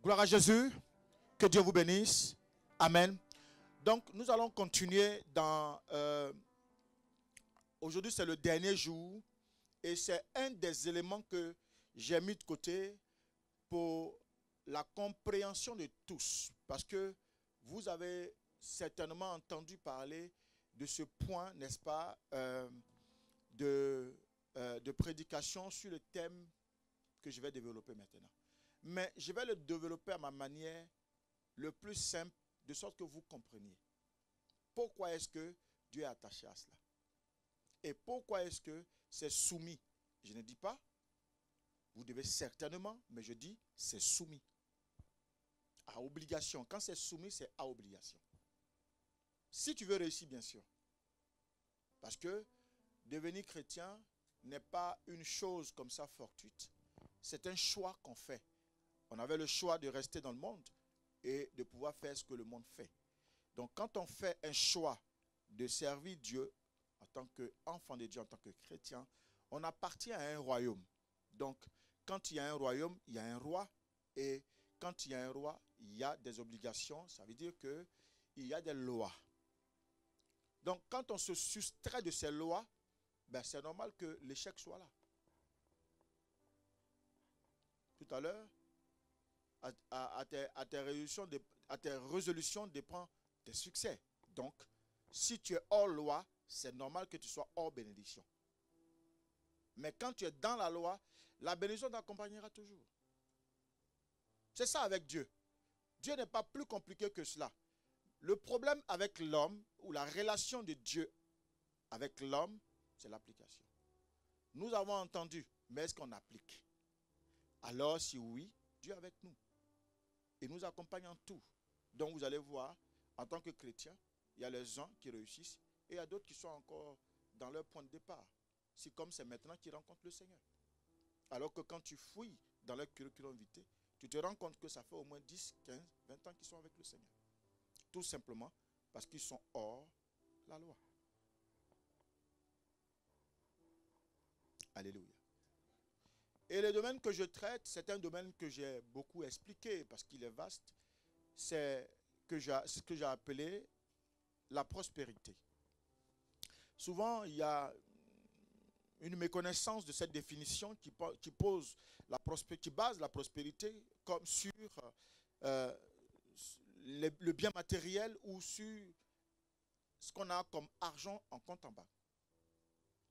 Gloire à Jésus. Que Dieu vous bénisse. Amen. Donc, nous allons continuer dans... aujourd'hui, c'est le dernier jour. Et c'est un des éléments que j'ai mis de côté pour la compréhension de tous. Parce que vous avez certainement entendu parler de ce point, n'est-ce pas, de prédication sur le thème que je vais développer maintenant. Mais je vais le développer à ma manière le plus simple, de sorte que vous compreniez. Pourquoi est-ce que Dieu est attaché à cela? Et pourquoi est-ce que c'est soumis? Je ne dis pas, vous devez certainement, mais je dis, c'est soumis. À obligation. Quand c'est soumis, c'est à obligation. Si tu veux réussir, bien sûr. Parce que devenir chrétien n'est pas une chose comme ça fortuite. C'est un choix qu'on fait. On avait le choix de rester dans le monde et de pouvoir faire ce que le monde fait. Donc quand on fait un choix de servir Dieu en tant qu'enfant de Dieu, en tant que chrétien, on appartient à un royaume. Donc quand il y a un royaume, il y a un roi. Et quand il y a un roi, il y a des obligations. Ça veut dire qu'il y a des lois. Donc quand on se soustrait de ces lois, ben, c'est normal que l'échec soit là. Tout à l'heure, à tes résolutions dépend tes succès. Donc, si tu es hors loi, c'est normal que tu sois hors bénédiction. Mais quand tu es dans la loi, la bénédiction t'accompagnera toujours. C'est ça avec Dieu. Dieu n'est pas plus compliqué que cela. Le problème avec l'homme, ou la relation de Dieu avec l'homme, c'est l'application. Nous avons entendu, mais est-ce qu'on applique? Alors, si oui, Dieu est avec nous. Et nous accompagne en tout. Donc, vous allez voir, en tant que chrétien, il y a les gens qui réussissent et il y a d'autres qui sont encore dans leur point de départ. C'est comme c'est maintenant qu'ils rencontrent le Seigneur. Alors que quand tu fouilles dans leur curriculum vitae, tu te rends compte que ça fait au moins 10, 15, 20 ans qu'ils sont avec le Seigneur. Tout simplement parce qu'ils sont hors la loi. Alléluia. Et le domaine que je traite, c'est un domaine que j'ai beaucoup expliqué parce qu'il est vaste. C'est ce que j'ai appelé la prospérité. Souvent, il y a une méconnaissance de cette définition qui base la prospérité comme sur le bien matériel ou sur ce qu'on a comme argent en compte en banque.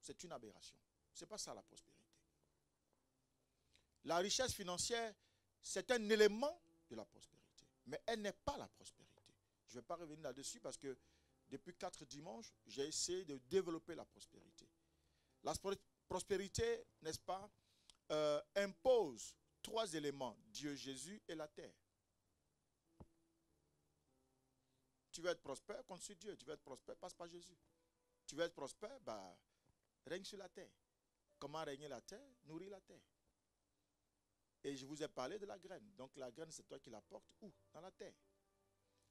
C'est une aberration. Ce n'est pas ça la prospérité. La richesse financière, c'est un élément de la prospérité. Mais elle n'est pas la prospérité. Je ne vais pas revenir là-dessus parce que depuis 4 dimanches, j'ai essayé de développer la prospérité. La prospérité, n'est-ce pas, impose 3 éléments. Dieu, Jésus et la terre. Tu veux être prospère, compte sur Dieu. Tu veux être prospère, passe par Jésus. Tu veux être prospère, bah, règne sur la terre. Comment régner la terre? Nourrir la terre. Et je vous ai parlé de la graine. Donc la graine, c'est toi qui la portes. Où? Dans la terre.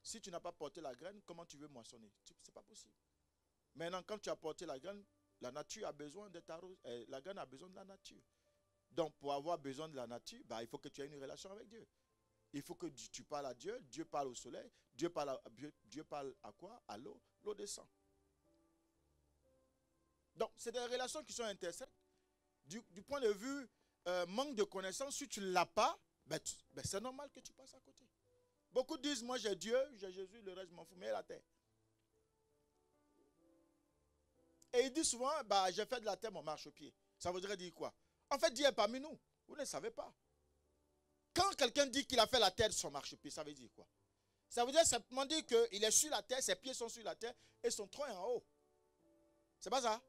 Si tu n'as pas porté la graine, comment tu veux moissonner? Ce n'est pas possible. Maintenant, quand tu as porté la graine, la nature a besoin d'être arrosée. La graine a besoin de la nature. Donc, pour avoir besoin de la nature, bah, il faut que tu aies une relation avec Dieu. Il faut que tu parles à Dieu. Dieu parle au soleil. Dieu parle à quoi? À l'eau. L'eau descend. Donc, c'est des relations qui sont intéressantes. Du point de vue manque de connaissance, si tu ne l'as pas, ben c'est normal que tu passes à côté. Beaucoup disent, moi j'ai Dieu, j'ai Jésus, le reste je m'en fous, mais la terre. Et ils disent souvent, bah, j'ai fait de la terre mon marchepied. Ça voudrait dire quoi? En fait, Dieu est parmi nous. Vous ne savez pas. Quand quelqu'un dit qu'il a fait la terre de son marchepied, ça veut dire quoi? Ça veut dire simplement dire qu'il est sur la terre, ses pieds sont sur la terre et son tronc est en haut. C'est pas ça?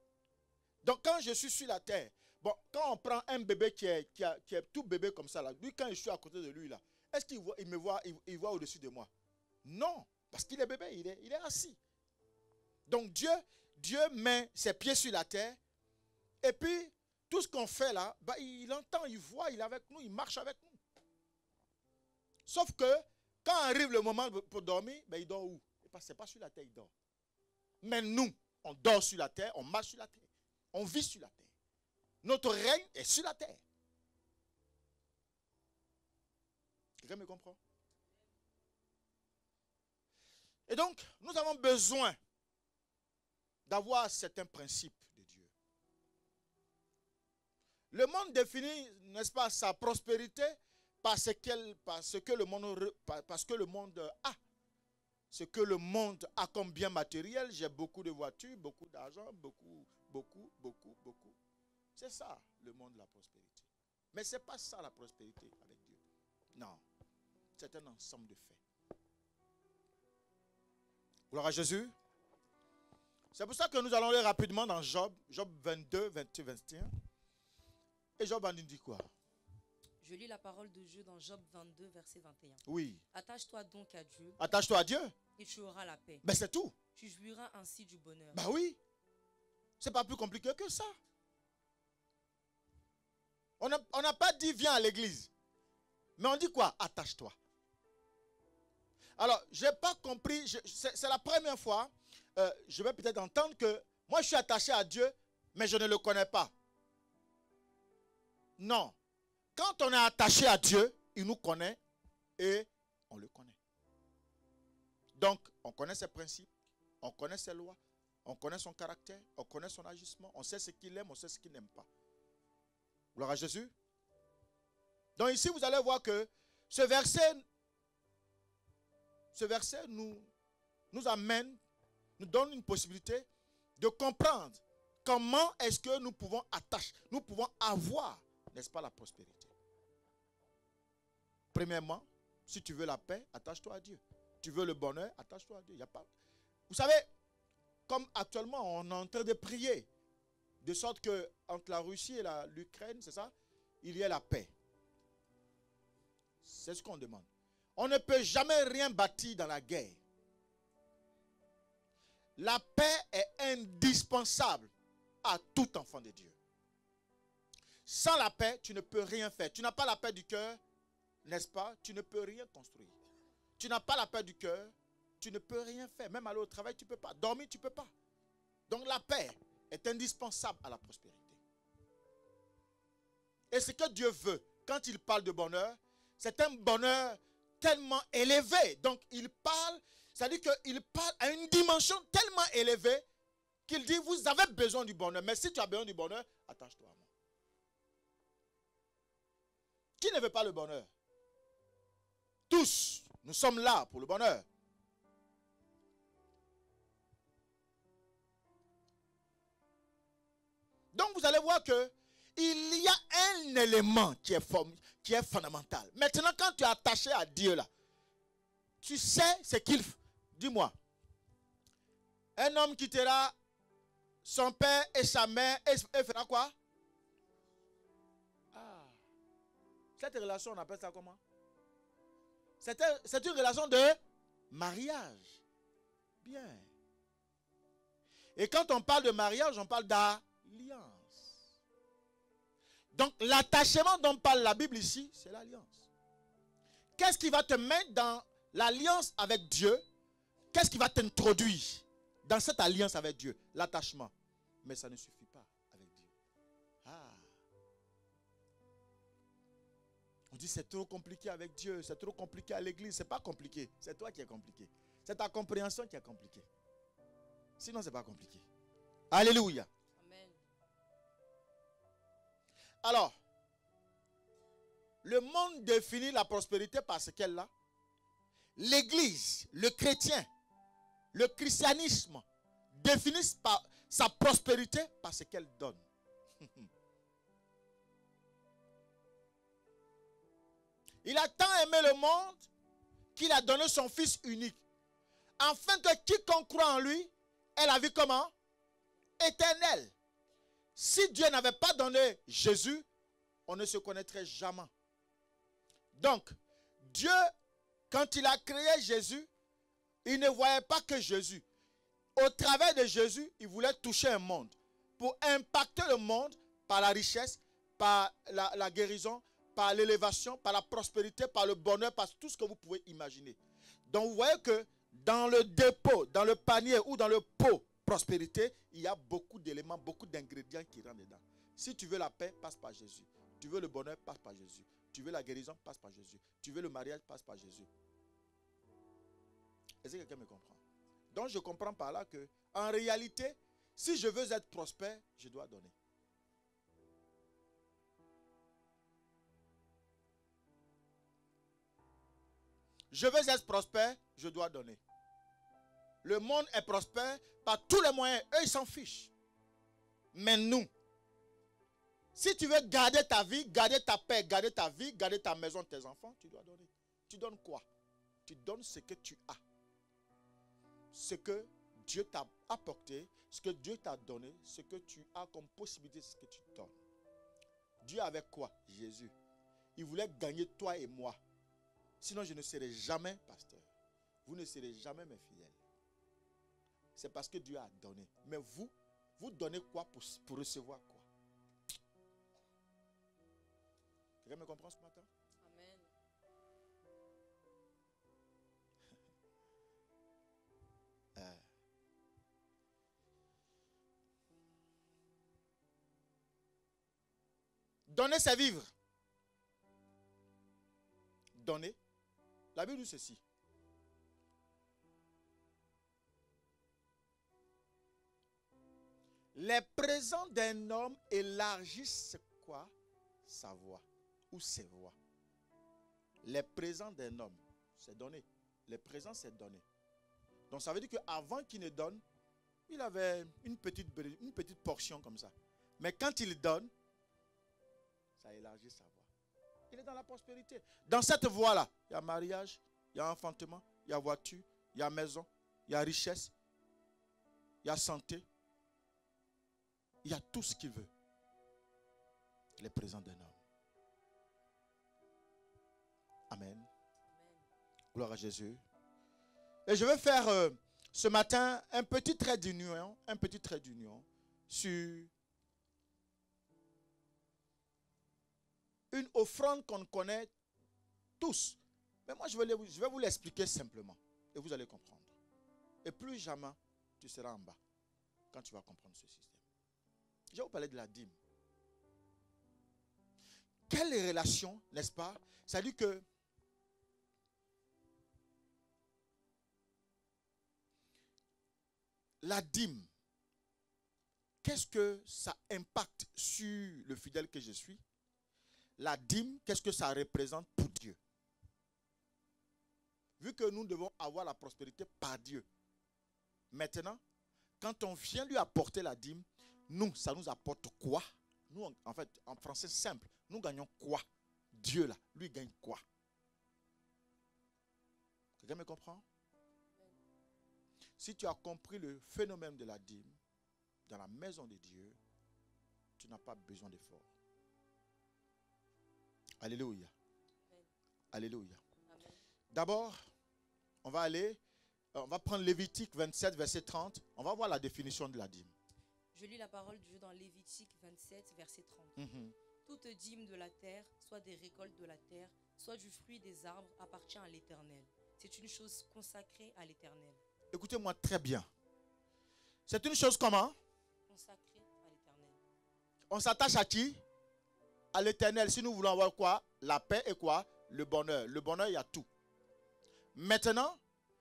Donc quand je suis sur la terre, bon, quand on prend un bébé qui est tout bébé comme ça, là, lui quand je suis à côté de lui, là, est-ce qu'il me voit, il voit au-dessus de moi? Non, parce qu'il est bébé, il est assis. Donc Dieu met ses pieds sur la terre, et puis tout ce qu'on fait là, bah, il entend, il voit, il est avec nous, il marche avec nous. Sauf que quand arrive le moment pour dormir, bah, il dort où? Ce n'est pas sur la terre, il dort. Mais nous, on dort sur la terre, on marche sur la terre. On vit sur la terre. Notre règne est sur la terre. Quelqu'un me comprend? Et donc, nous avons besoin d'avoir certains principes de Dieu. Le monde définit, n'est-ce pas, sa prospérité parce que le monde a. Ce que le monde a comme bien matériel. J'ai beaucoup de voitures, beaucoup d'argent, beaucoup. C'est ça, le monde de la prospérité. Mais ce n'est pas ça la prospérité avec Dieu. Non. C'est un ensemble de faits. Gloire à Jésus. C'est pour ça que nous allons aller rapidement dans Job 22, 20, 21. Et Job en dit quoi? Je lis la parole de Dieu dans Job 22, verset 21. Oui. Attache-toi donc à Dieu. Attache-toi à Dieu. Et tu auras la paix. Ben c'est tout. Tu jouiras ainsi du bonheur. Ben oui. C'est pas plus compliqué que ça. On n'a pas dit viens à l'église. Mais on dit quoi? Attache-toi. Alors, je n'ai pas compris. C'est la première fois. Je vais peut-être entendre que moi je suis attaché à Dieu, mais je ne le connais pas. Non. Quand on est attaché à Dieu, il nous connaît et on le connaît. Donc, on connaît ses principes, on connaît ses lois, on connaît son caractère, on connaît son agissement, on sait ce qu'il aime, on sait ce qu'il n'aime pas. Gloire à Jésus. Donc ici, vous allez voir que ce verset nous amène, nous donne une possibilité de comprendre comment est-ce que nous pouvons avoir, n'est-ce pas, la prospérité. Premièrement, si tu veux la paix, attache-toi à Dieu. Tu veux le bonheur, attache-toi à Dieu. Il y a pas... Vous savez, comme actuellement, on est en train de prier, de sorte que entre la Russie et l'Ukraine, c'est ça, il y a la paix. C'est ce qu'on demande. On ne peut jamais rien bâtir dans la guerre. La paix est indispensable à tout enfant de Dieu. Sans la paix, tu ne peux rien faire. Tu n'as pas la paix du cœur, n'est-ce pas? Tu ne peux rien construire. Tu n'as pas la paix du cœur, tu ne peux rien faire. Même aller au travail, tu ne peux pas. Dormir, tu ne peux pas. Donc la paix est indispensable à la prospérité. Et ce que Dieu veut, quand il parle de bonheur, c'est un bonheur tellement élevé. Donc il parle, c'est-à-dire qu'il parle à une dimension tellement élevée qu'il dit, vous avez besoin du bonheur. Mais si tu as besoin du bonheur, attache-toi à moi. Qui ne veut pas le bonheur? Tous, nous sommes là pour le bonheur. Donc vous allez voir que il y a un élément qui est fondamental. Maintenant, quand tu es attaché à Dieu là, tu sais ce qu'il faut. Dis-moi, un homme quittera son père et sa mère et fera quoi? Ah. Cette relation, on appelle ça comment? C'est une relation de mariage. Bien. Et quand on parle de mariage, on parle d'alliance. Donc l'attachement dont parle la Bible ici, c'est l'alliance. Qu'est-ce qui va te mettre dans l'alliance avec Dieu? Qu'est-ce qui va t'introduire dans cette alliance avec Dieu? L'attachement. Mais ça ne suffit pas avec Dieu. Ah. On dit c'est trop compliqué avec Dieu, c'est trop compliqué à l'église. C'est pas compliqué, c'est toi qui es compliqué. C'est ta compréhension qui est compliquée. Sinon, c'est pas compliqué. Alléluia. Amen. Alors, le monde définit la prospérité par ce qu'elle a. L'église, le chrétien, le christianisme définissent sa prospérité par ce qu'elle donne. Il a tant aimé le monde qu'il a donné son Fils unique, afin que quiconque croit en lui ait la vie comment? Éternelle. Si Dieu n'avait pas donné Jésus, on ne se connaîtrait jamais. Donc, Dieu, quand il a créé Jésus, il ne voyait pas que Jésus. Au travers de Jésus, il voulait toucher un monde pour impacter le monde par la richesse, par la guérison, par l'élévation, par la prospérité, par le bonheur, par tout ce que vous pouvez imaginer. Donc vous voyez que dans le dépôt, dans le panier ou dans le pot prospérité, il y a beaucoup d'éléments, beaucoup d'ingrédients qui rentrent dedans. Si tu veux la paix, passe par Jésus. Tu veux le bonheur, passe par Jésus. Tu veux la guérison, passe par Jésus. Tu veux le mariage, passe par Jésus. Est-ce que quelqu'un me comprend? Donc je comprends par là que, en réalité, si je veux être prospère, je dois donner. Je veux être prospère, je dois donner. Le monde est prospère par tous les moyens. Eux, ils s'en fichent. Mais nous, si tu veux garder ta vie, garder ta paix, garder ta vie, garder ta maison, tes enfants, tu dois donner. Tu donnes quoi? Tu donnes ce que tu as. Ce que Dieu t'a apporté, ce que Dieu t'a donné, ce que tu as comme possibilité, ce que tu donnes. Dieu avec quoi? Jésus. Il voulait gagner toi et moi. Sinon, je ne serai jamais pasteur. Vous ne serez jamais mes fidèles. C'est parce que Dieu a donné. Mais vous, vous donnez quoi pour recevoir quoi? Quelqu'un me comprend ce matin? Amen. Donner, c'est vivre. Donner. La Bible dit ceci. Les présents d'un homme élargissent quoi? Sa voix ou ses voix. Les présents d'un homme, c'est donner. Les présents, c'est donner. Donc ça veut dire qu'avant qu'il ne donne, il avait une petite portion comme ça. Mais quand il donne, ça élargit sa voix. Il est dans la prospérité. Dans cette voie-là, il y a mariage, il y a enfantement, il y a voiture, il y a maison, il y a richesse, il y a santé. Il y a tout ce qu'il veut. Les présents d'un homme. Amen. Amen. Gloire à Jésus. Et je vais faire ce matin un petit trait d'union, sur une offrande qu'on connaît tous. Mais moi, je vais vous l'expliquer simplement. Et vous allez comprendre. Et plus jamais, tu seras en bas quand tu vas comprendre ce système. Je vais vous parler de la dîme. Quelle relation, n'est-ce pas? C'est-à-dire que la dîme, qu'est-ce que ça impacte sur le fidèle que je suis? La dîme, qu'est-ce que ça représente pour Dieu? Vu que nous devons avoir la prospérité par Dieu. Maintenant, quand on vient lui apporter la dîme, nous, ça nous apporte quoi? Nous, en fait, en français simple, nous gagnons quoi? Dieu, là, lui gagne quoi? Quelqu'un me comprend? Si tu as compris le phénomène de la dîme dans la maison de Dieu, tu n'as pas besoin d'effort. Alléluia. Amen. Alléluia. Amen. D'abord, on va prendre Lévitique 27, verset 30. On va voir la définition de la dîme. Je lis la parole de Dieu dans Lévitique 27, verset 30. Toute dîme de la terre, soit des récoltes de la terre, soit du fruit des arbres, appartient à l'Éternel. C'est une chose consacrée à l'Éternel. Écoutez-moi très bien. C'est une chose comment? Consacrée à l'Éternel. On s'attache à qui? À l'Éternel. Si nous voulons avoir quoi? La paix et quoi? Le bonheur. Le bonheur, il y a tout. Maintenant,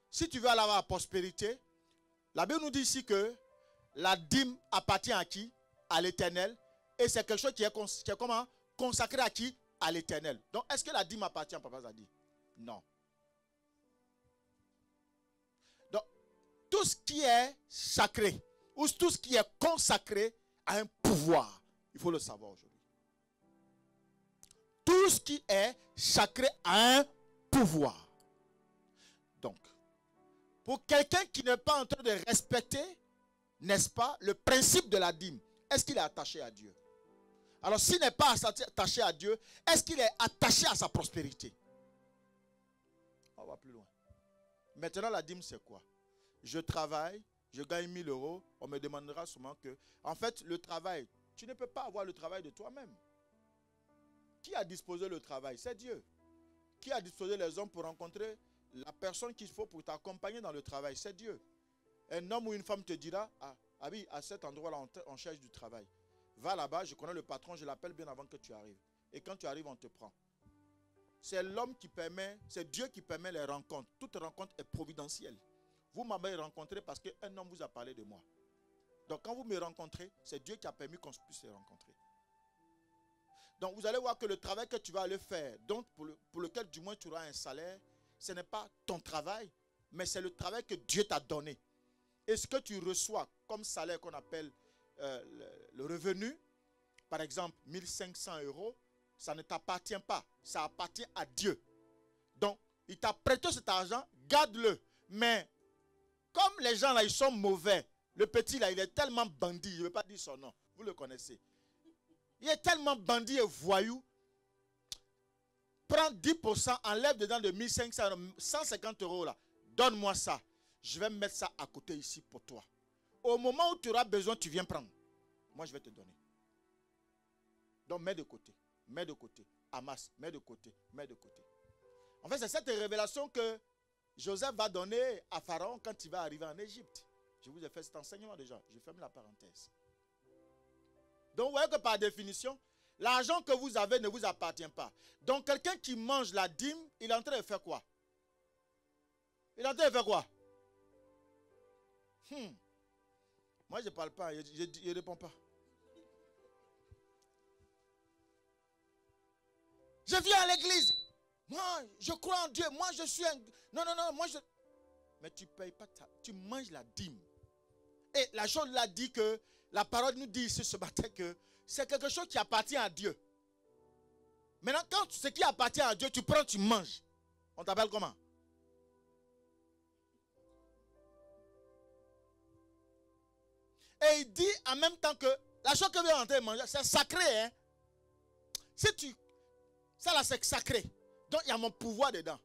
si tu veux avoir la prospérité, la Bible nous dit ici que la dîme appartient à qui? À l'Éternel. Et c'est quelque chose qui est comment? Consacré à qui? À l'Éternel. Donc, est-ce que la dîme appartient à Papa Zadi? Non. Donc, tout ce qui est sacré, ou tout ce qui est consacré a un pouvoir. Il faut le savoir aujourd'hui. Tout ce qui est sacré a un pouvoir. Donc, pour quelqu'un qui n'est pas en train de respecter, n'est-ce pas, le principe de la dîme, est-ce qu'il est attaché à Dieu? Alors, s'il n'est pas attaché à Dieu, est-ce qu'il est attaché à sa prospérité? On va plus loin. Maintenant, la dîme, c'est quoi? Je travaille, je gagne 1000 €. On me demandera souvent que, en fait, le travail, tu ne peux pas avoir le travail de toi-même. Qui a disposé le travail? C'est Dieu. Qui a disposé les hommes pour rencontrer la personne qu'il faut pour t'accompagner dans le travail? C'est Dieu. Un homme ou une femme te dira, ah oui, à cet endroit-là, on cherche du travail. Va là-bas, je connais le patron, je l'appelle bien avant que tu arrives. Et quand tu arrives, on te prend. c'est l'homme qui permet, c'est Dieu qui permet les rencontres. Toute rencontre est providentielle. Vous m'avez rencontré parce qu'un homme vous a parlé de moi. Donc quand vous me rencontrez, c'est Dieu qui a permis qu'on puisse se rencontrer. Donc vous allez voir que le travail que tu vas aller faire, donc pour lequel du moins tu auras un salaire, ce n'est pas ton travail, mais c'est le travail que Dieu t'a donné. Et ce que tu reçois comme salaire qu'on appelle le revenu, par exemple 1500 €, ça ne t'appartient pas, ça appartient à Dieu. Donc il t'a prêté cet argent, garde-le. Mais comme les gens là, ils sont mauvais, le petit là, il est tellement bandit, je ne veux pas dire son nom, vous le connaissez. Il est tellement bandit et voyou. Prends 10%, enlève dedans de 1500, 150 € là. Donne-moi ça. Je vais mettre ça à côté ici pour toi. Au moment où tu auras besoin, tu viens prendre. Moi, je vais te donner. Donc, mets de côté. Mets de côté. Amasse. Mets de côté. Mets de côté. En fait, c'est cette révélation que Joseph va donner à Pharaon quand il va arriver en Égypte. Je vous ai fait cet enseignement déjà. Je ferme la parenthèse. Donc, vous voyez que par définition, l'argent que vous avez ne vous appartient pas. Donc, quelqu'un qui mange la dîme, il est en train de faire quoi? Il est en train de faire quoi? Moi, je ne parle pas, je ne réponds pas. Je viens à l'église. Moi, je crois en Dieu. Moi, je suis un... Non, moi, je... Mais tu ne payes pas, tu manges la dîme. Et la chose l'a dit que, la parole nous dit ici ce matin que c'est quelque chose qui appartient à Dieu. Maintenant, quand ce qui appartient à Dieu, tu prends, tu manges. On t'appelle comment? Et il dit en même temps que la chose que vous êtes en train de manger, c'est sacré. Hein? Si tu... Ça là, c'est sacré. Donc, il y a mon pouvoir dedans.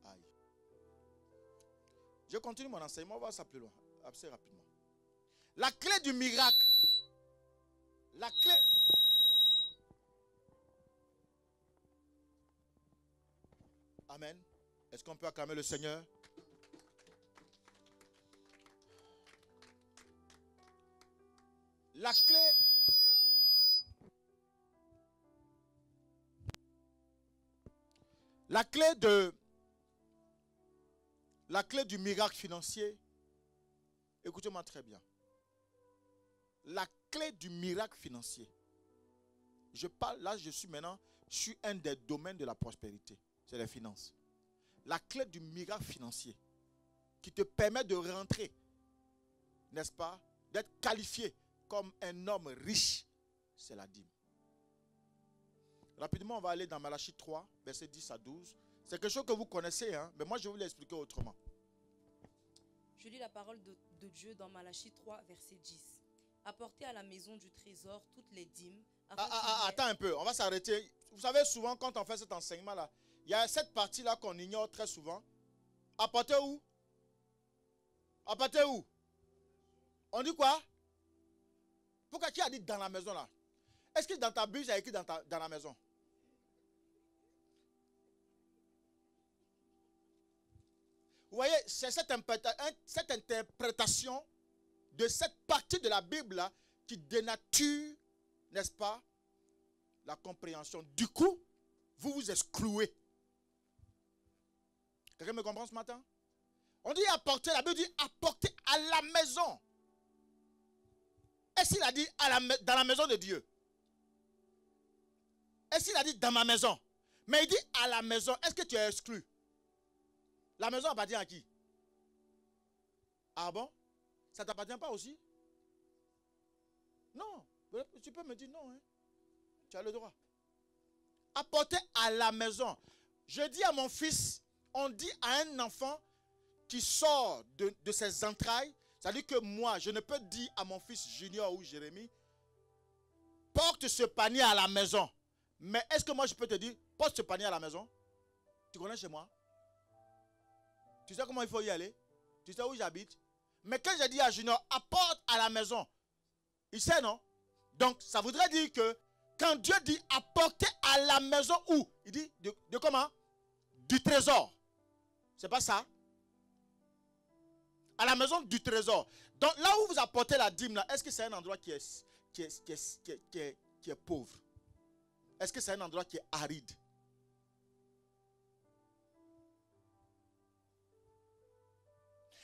Aïe. Je continue mon enseignement, on va voir ça plus loin, assez rapidement. La clé du miracle. La clé. Amen. Est-ce qu'on peut acclamer le Seigneur? La clé. La clé du miracle financier. Écoutez-moi très bien. La clé du miracle financier. Je parle, là je suis un des domaines de la prospérité. C'est les finances. La clé du miracle financier qui te permet de rentrer, n'est-ce pas, d'être qualifié comme un homme riche, c'est la dîme. Rapidement, on va aller dans Malachie 3, versets 10 à 12. C'est quelque chose que vous connaissez, hein, mais moi je vais vous l'expliquer autrement. Je lis la parole de Dieu dans Malachie 3, verset 10. Apportez à la maison du trésor toutes les dîmes. Attends un peu, on va s'arrêter. Vous savez, souvent quand on fait cet enseignement-là, il y a cette partie-là qu'on ignore très souvent. Apportez où? Apportez où? On dit quoi? Pourquoi qui a dit dans la maison là? Est-ce que dans ta Bible, il y a écrit dans la maison? Vous voyez, c'est cette interprétation de cette partie de la Bible là qui dénature, n'est-ce pas, la compréhension. Du coup, vous vous excluez. Quelqu'un me comprend ce matin? On dit apporter, la Bible dit apporter à la maison. Est-ce qu'il a dit dans la maison de Dieu? Est-ce qu'il a dit dans ma maison? Mais il dit à la maison. Est-ce que tu es exclu? La maison appartient à qui? Ah bon? Ça ne t'appartient pas aussi? Non. Tu peux me dire non. Hein? Tu as le droit. Apporter à la maison. Je dis à mon fils, on dit à un enfant qui sort de ses entrailles, c'est-à-dire que moi, je ne peux dire à mon fils Junior ou Jérémie, porte ce panier à la maison. Mais est-ce que moi je peux te dire, porte ce panier à la maison? Tu connais chez moi? Tu sais comment il faut y aller? Tu sais où j'habite? Mais quand j'ai dit à Junior, apporte à la maison, il sait, non? Donc, ça voudrait dire que quand Dieu dit apporter à la maison où? Il dit de comment? Du trésor. C'est pas ça? À la maison du trésor. Donc, là où vous apportez la dîme, est-ce que c'est un endroit qui est pauvre? Est-ce que c'est un endroit qui est aride?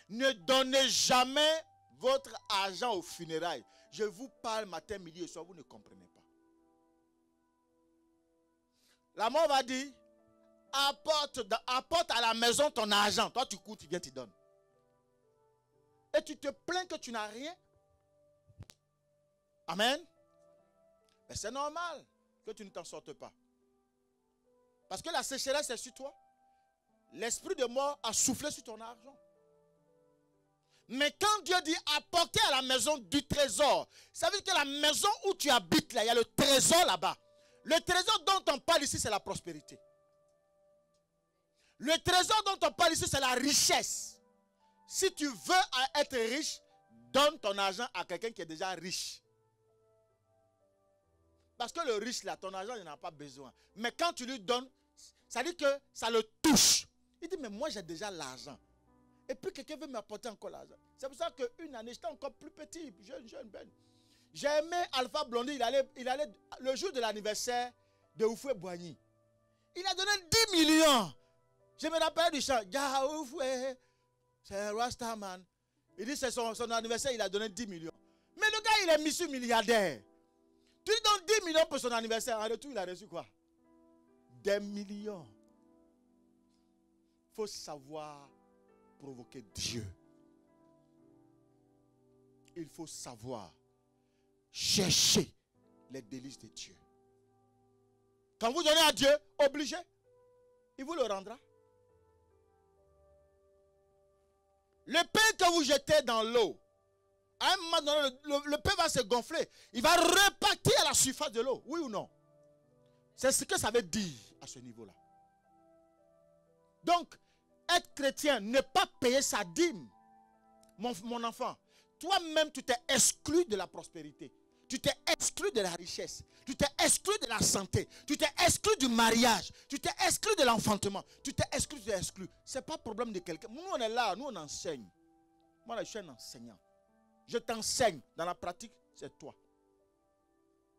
Ne donnez jamais votre argent aux funérailles. Je vous parle matin, midi et soir, vous ne comprenez pas. La mort va dire, apporte à la maison ton argent. Toi, tu cours, tu viens, tu donnes. Et tu te plains que tu n'as rien. Amen. Mais c'est normal que tu ne t'en sortes pas. Parce que la sécheresse est sur toi. L'esprit de mort a soufflé sur ton argent. Mais quand Dieu dit apportez à la maison du trésor, ça veut dire que la maison où tu habites, là, il y a le trésor là-bas. Le trésor dont on parle ici, c'est la prospérité. Le trésor dont on parle ici, c'est la richesse. Si tu veux être riche, donne ton argent à quelqu'un qui est déjà riche. Parce que le riche, là, ton argent, il n'en a pas besoin. Mais quand tu lui donnes, ça dit que ça le touche. Il dit, mais moi, j'ai déjà l'argent. Et puis, quelqu'un veut m'apporter encore l'argent. C'est pour ça qu'une année, j'étais encore plus petit, jeune, ben. J'ai aimé Alpha Blondy, il allait le jour de l'anniversaire de Oufoué Boigny. Il a donné 10 millions. Je me rappelle du chant. Ya Oufoué, c'est un Rastaman. Il dit, c'est son anniversaire, il a donné 10 millions. Mais le gars, il est monsieur milliardaire. Tu lui donnes 10 millions pour son anniversaire. En retour, il a reçu quoi? Des millions. Il faut savoir provoquer Dieu. Il faut savoir chercher les délices de Dieu. Quand vous donnez à Dieu, obligé, il vous le rendra. Le pain que vous jetez dans l'eau, à un moment donné, le pain va se gonfler. Il va repartir à la surface de l'eau. Oui ou non? C'est ce que ça veut dire à ce niveau-là. Donc, être chrétien, ne pas payer sa dîme. Mon enfant, toi-même, tu t'es exclu de la prospérité. Tu t'es exclu de la richesse. Tu t'es exclu de la santé. Tu t'es exclu du mariage. Tu t'es exclu de l'enfantement. Tu t'es exclu, Ce n'est pas le problème de quelqu'un. Nous, on est là, nous, on enseigne. Moi, là, je suis un enseignant. Je t'enseigne. Dans la pratique, c'est toi.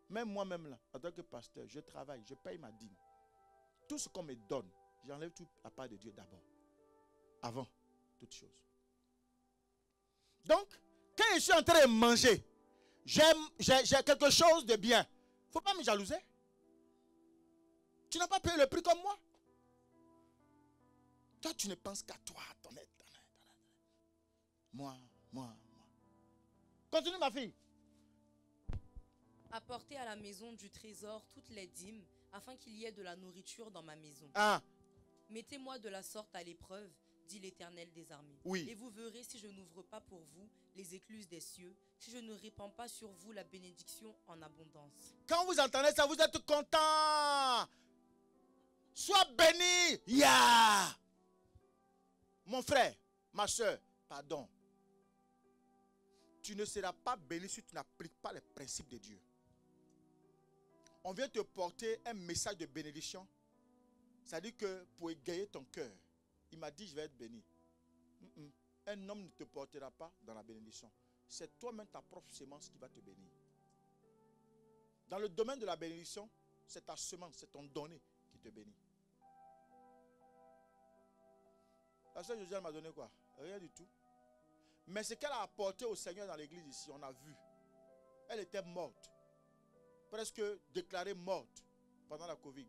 Même moi-même, là, en tant que pasteur, je travaille, je paye ma dîme. Tout ce qu'on me donne, j'enlève tout à part de Dieu d'abord. Avant toute chose. Donc, quand je suis en train de manger, j'ai quelque chose de bien. Il ne faut pas me jalouser. Tu n'as pas payé le prix comme moi. Toi, tu ne penses qu'à toi, ton aide. Moi. Continue, ma fille. Apportez à la maison du trésor toutes les dîmes, afin qu'il y ait de la nourriture dans ma maison. Ah. Mettez-moi de la sorte à l'épreuve, dit l'Éternel des armées. Oui. Et vous verrez si je n'ouvre pas pour vous les écluses des cieux, si je ne répands pas sur vous la bénédiction en abondance. Quand vous entendez ça, vous êtes content. Sois béni. Yeah. Mon frère, ma soeur, pardon. Tu ne seras pas béni si tu n'appliques pas les principes de Dieu. On vient te porter un message de bénédiction. Ça dit que pour égayer ton cœur, il m'a dit je vais être béni. Un homme ne te portera pas dans la bénédiction. C'est toi-même ta propre semence qui va te bénir. Dans le domaine de la bénédiction, c'est ta semence, c'est ton donné qui te bénit. La sœur Josiane m'a donné quoi? Rien du tout. Mais ce qu'elle a apporté au Seigneur dans l'église ici, on a vu. Elle était morte. Presque déclarée morte pendant la Covid.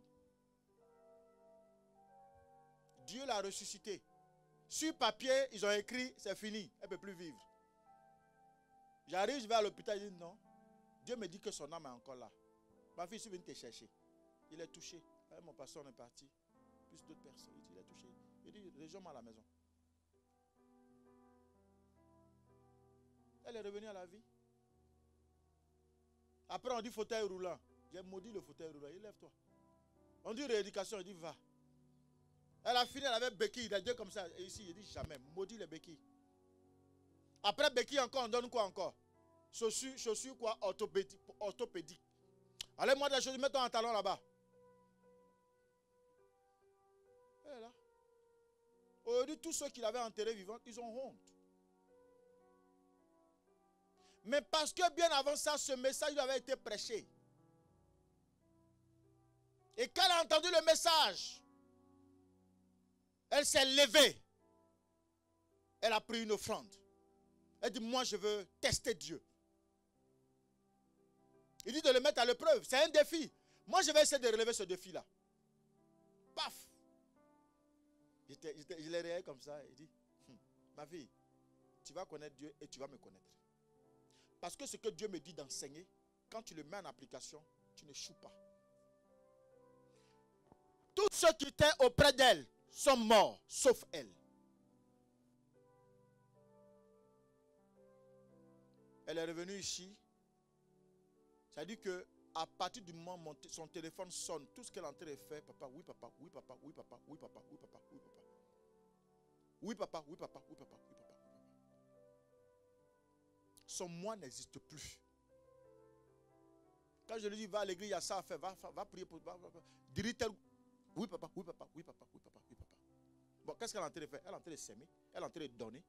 Dieu l'a ressuscitée. Sur papier, ils ont écrit, c'est fini, elle ne peut plus vivre. J'arrive, je vais à l'hôpital, je dis non. Dieu me dit que son âme est encore là. Ma fille, je suis venue te chercher. Il est touché. Mon pasteur est parti. Plus d'autres personnes. Il est touché. Il dit, rejoins-moi à la maison. Elle est revenue à la vie. Après, on dit fauteuil roulant. J'ai maudit le fauteuil roulant. Il lève-toi. On dit rééducation. Il dit va. Elle a fini, elle avait béquille. Il a dit comme ça. Et ici, il dit jamais. Maudit les béquilles. Après béquille encore, on donne quoi encore? Chaussures quoi? Orthopédique. Allez, moi des choses, mets-toi un talon là-bas. Elle est là. Aujourd'hui, tous ceux qui l'avaient enterré vivant, ils ont honte. Mais parce que bien avant ça, ce message lui avait été prêché. Et quand elle a entendu le message, elle s'est levée. Elle a pris une offrande. Elle dit, moi je veux tester Dieu. Il dit de le mettre à l'épreuve. C'est un défi. Moi je vais essayer de relever ce défi-là. Paf! Je l'ai réveillé comme ça. Il dit, ma fille, tu vas connaître Dieu et tu vas me connaître. Parce que ce que Dieu me dit d'enseigner, quand tu le mets en application, tu n'échoues pas. Tous ceux qui étaient auprès d'elle sont morts, sauf elle. Elle est revenue ici. Ça dit que à partir du moment où son téléphone sonne, tout ce qu'elle est en train de faire, papa, oui papa, oui papa, oui papa, oui papa, oui papa, oui papa. Oui papa, oui papa, oui papa, oui papa. Son moi n'existe plus. Quand je lui dis va à l'église, il y a ça à faire, va prier pour dirige tel. Oui papa, oui papa, oui papa, oui papa, oui papa. Bon, qu'est-ce qu'elle est en train de faire? Elle est en train de s'aimer, elle est en train de donner.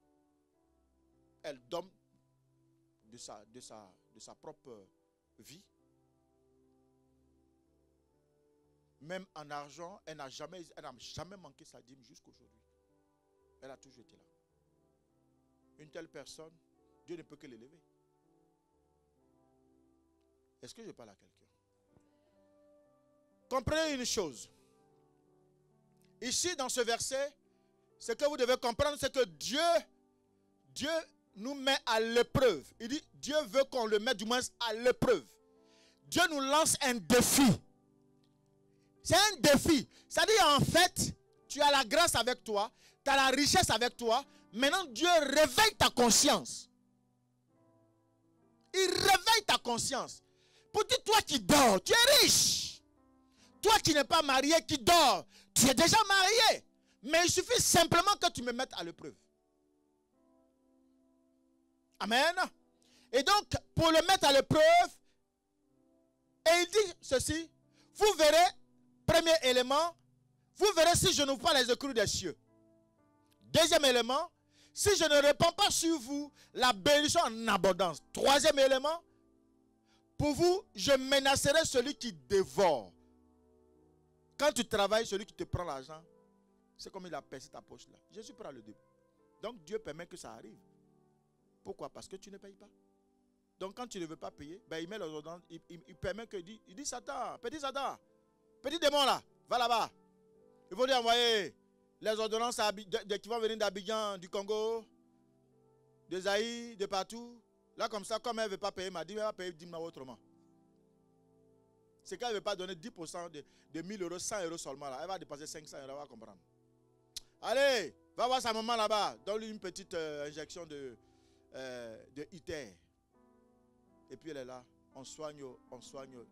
Elle donne de sa propre vie. Même en argent, elle n'a jamais manqué sa dîme jusqu'aujourd'hui. Elle a toujours été là. Une telle personne, Dieu ne peut que l'élever. Est-ce que je parle à quelqu'un? Comprenez une chose. Ici, dans ce verset, ce que vous devez comprendre, c'est que Dieu nous met à l'épreuve. Il dit, Dieu veut qu'on le mette du moins à l'épreuve. Dieu nous lance un défi. C'est un défi. C'est-à-dire, en fait, tu as la grâce avec toi, tu as la richesse avec toi. Maintenant, Dieu réveille ta conscience. Il réveille ta conscience. Pour dire, toi qui dors, tu es riche. Toi qui n'es pas marié, qui dors, tu es déjà marié. Mais il suffit simplement que tu me mettes à l'épreuve. Amen. Et donc, pour le mettre à l'épreuve, et il dit ceci, vous verrez, premier élément, vous verrez si je n'ouvre pas les écrues des cieux. Deuxième élément, si je ne répands pas sur vous la bénédiction en abondance. Troisième élément, pour vous, je menacerai celui qui dévore. Quand tu travailles, celui qui te prend l'argent, c'est comme il a percé ta poche là. Jésus prend le début. Donc Dieu permet que ça arrive. Pourquoi? Parce que tu ne payes pas. Donc quand tu ne veux pas payer, ben, il met les ordonnances, il permet que, il dit Satan, petit démon là, va là-bas. Il faut lui envoyer les ordonnances qui vont venir d'Abidjan, du Congo, de Zaïre, de partout. Là comme ça, comme elle ne veut pas payer, elle m'a dit, elle va payer 10 000 autrement. C'est qu'elle ne veut pas donner 10% de 1000 euros, 100 euros seulement là. Elle va dépasser 500 euros, elle va comprendre. Allez, va voir sa maman là-bas, donne-lui une petite injection de ITER. Et puis elle est là, on soigne,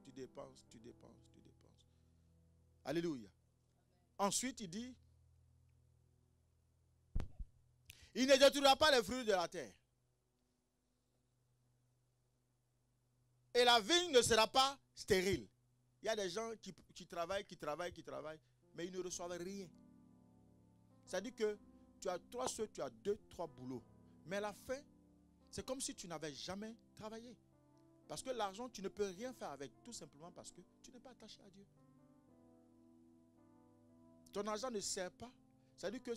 tu dépenses. Alléluia. Ensuite, il dit, il ne détruira pas les fruits de la terre. Et la vigne ne sera pas stérile. Il y a des gens qui travaillent, mais ils ne reçoivent rien. C'est-à-dire que tu as 2, 3 boulots. Mais à la fin, c'est comme si tu n'avais jamais travaillé. Parce que l'argent, tu ne peux rien faire avec, tout simplement parce que tu n'es pas attaché à Dieu. Ton argent ne sert pas. C'est-à-dire que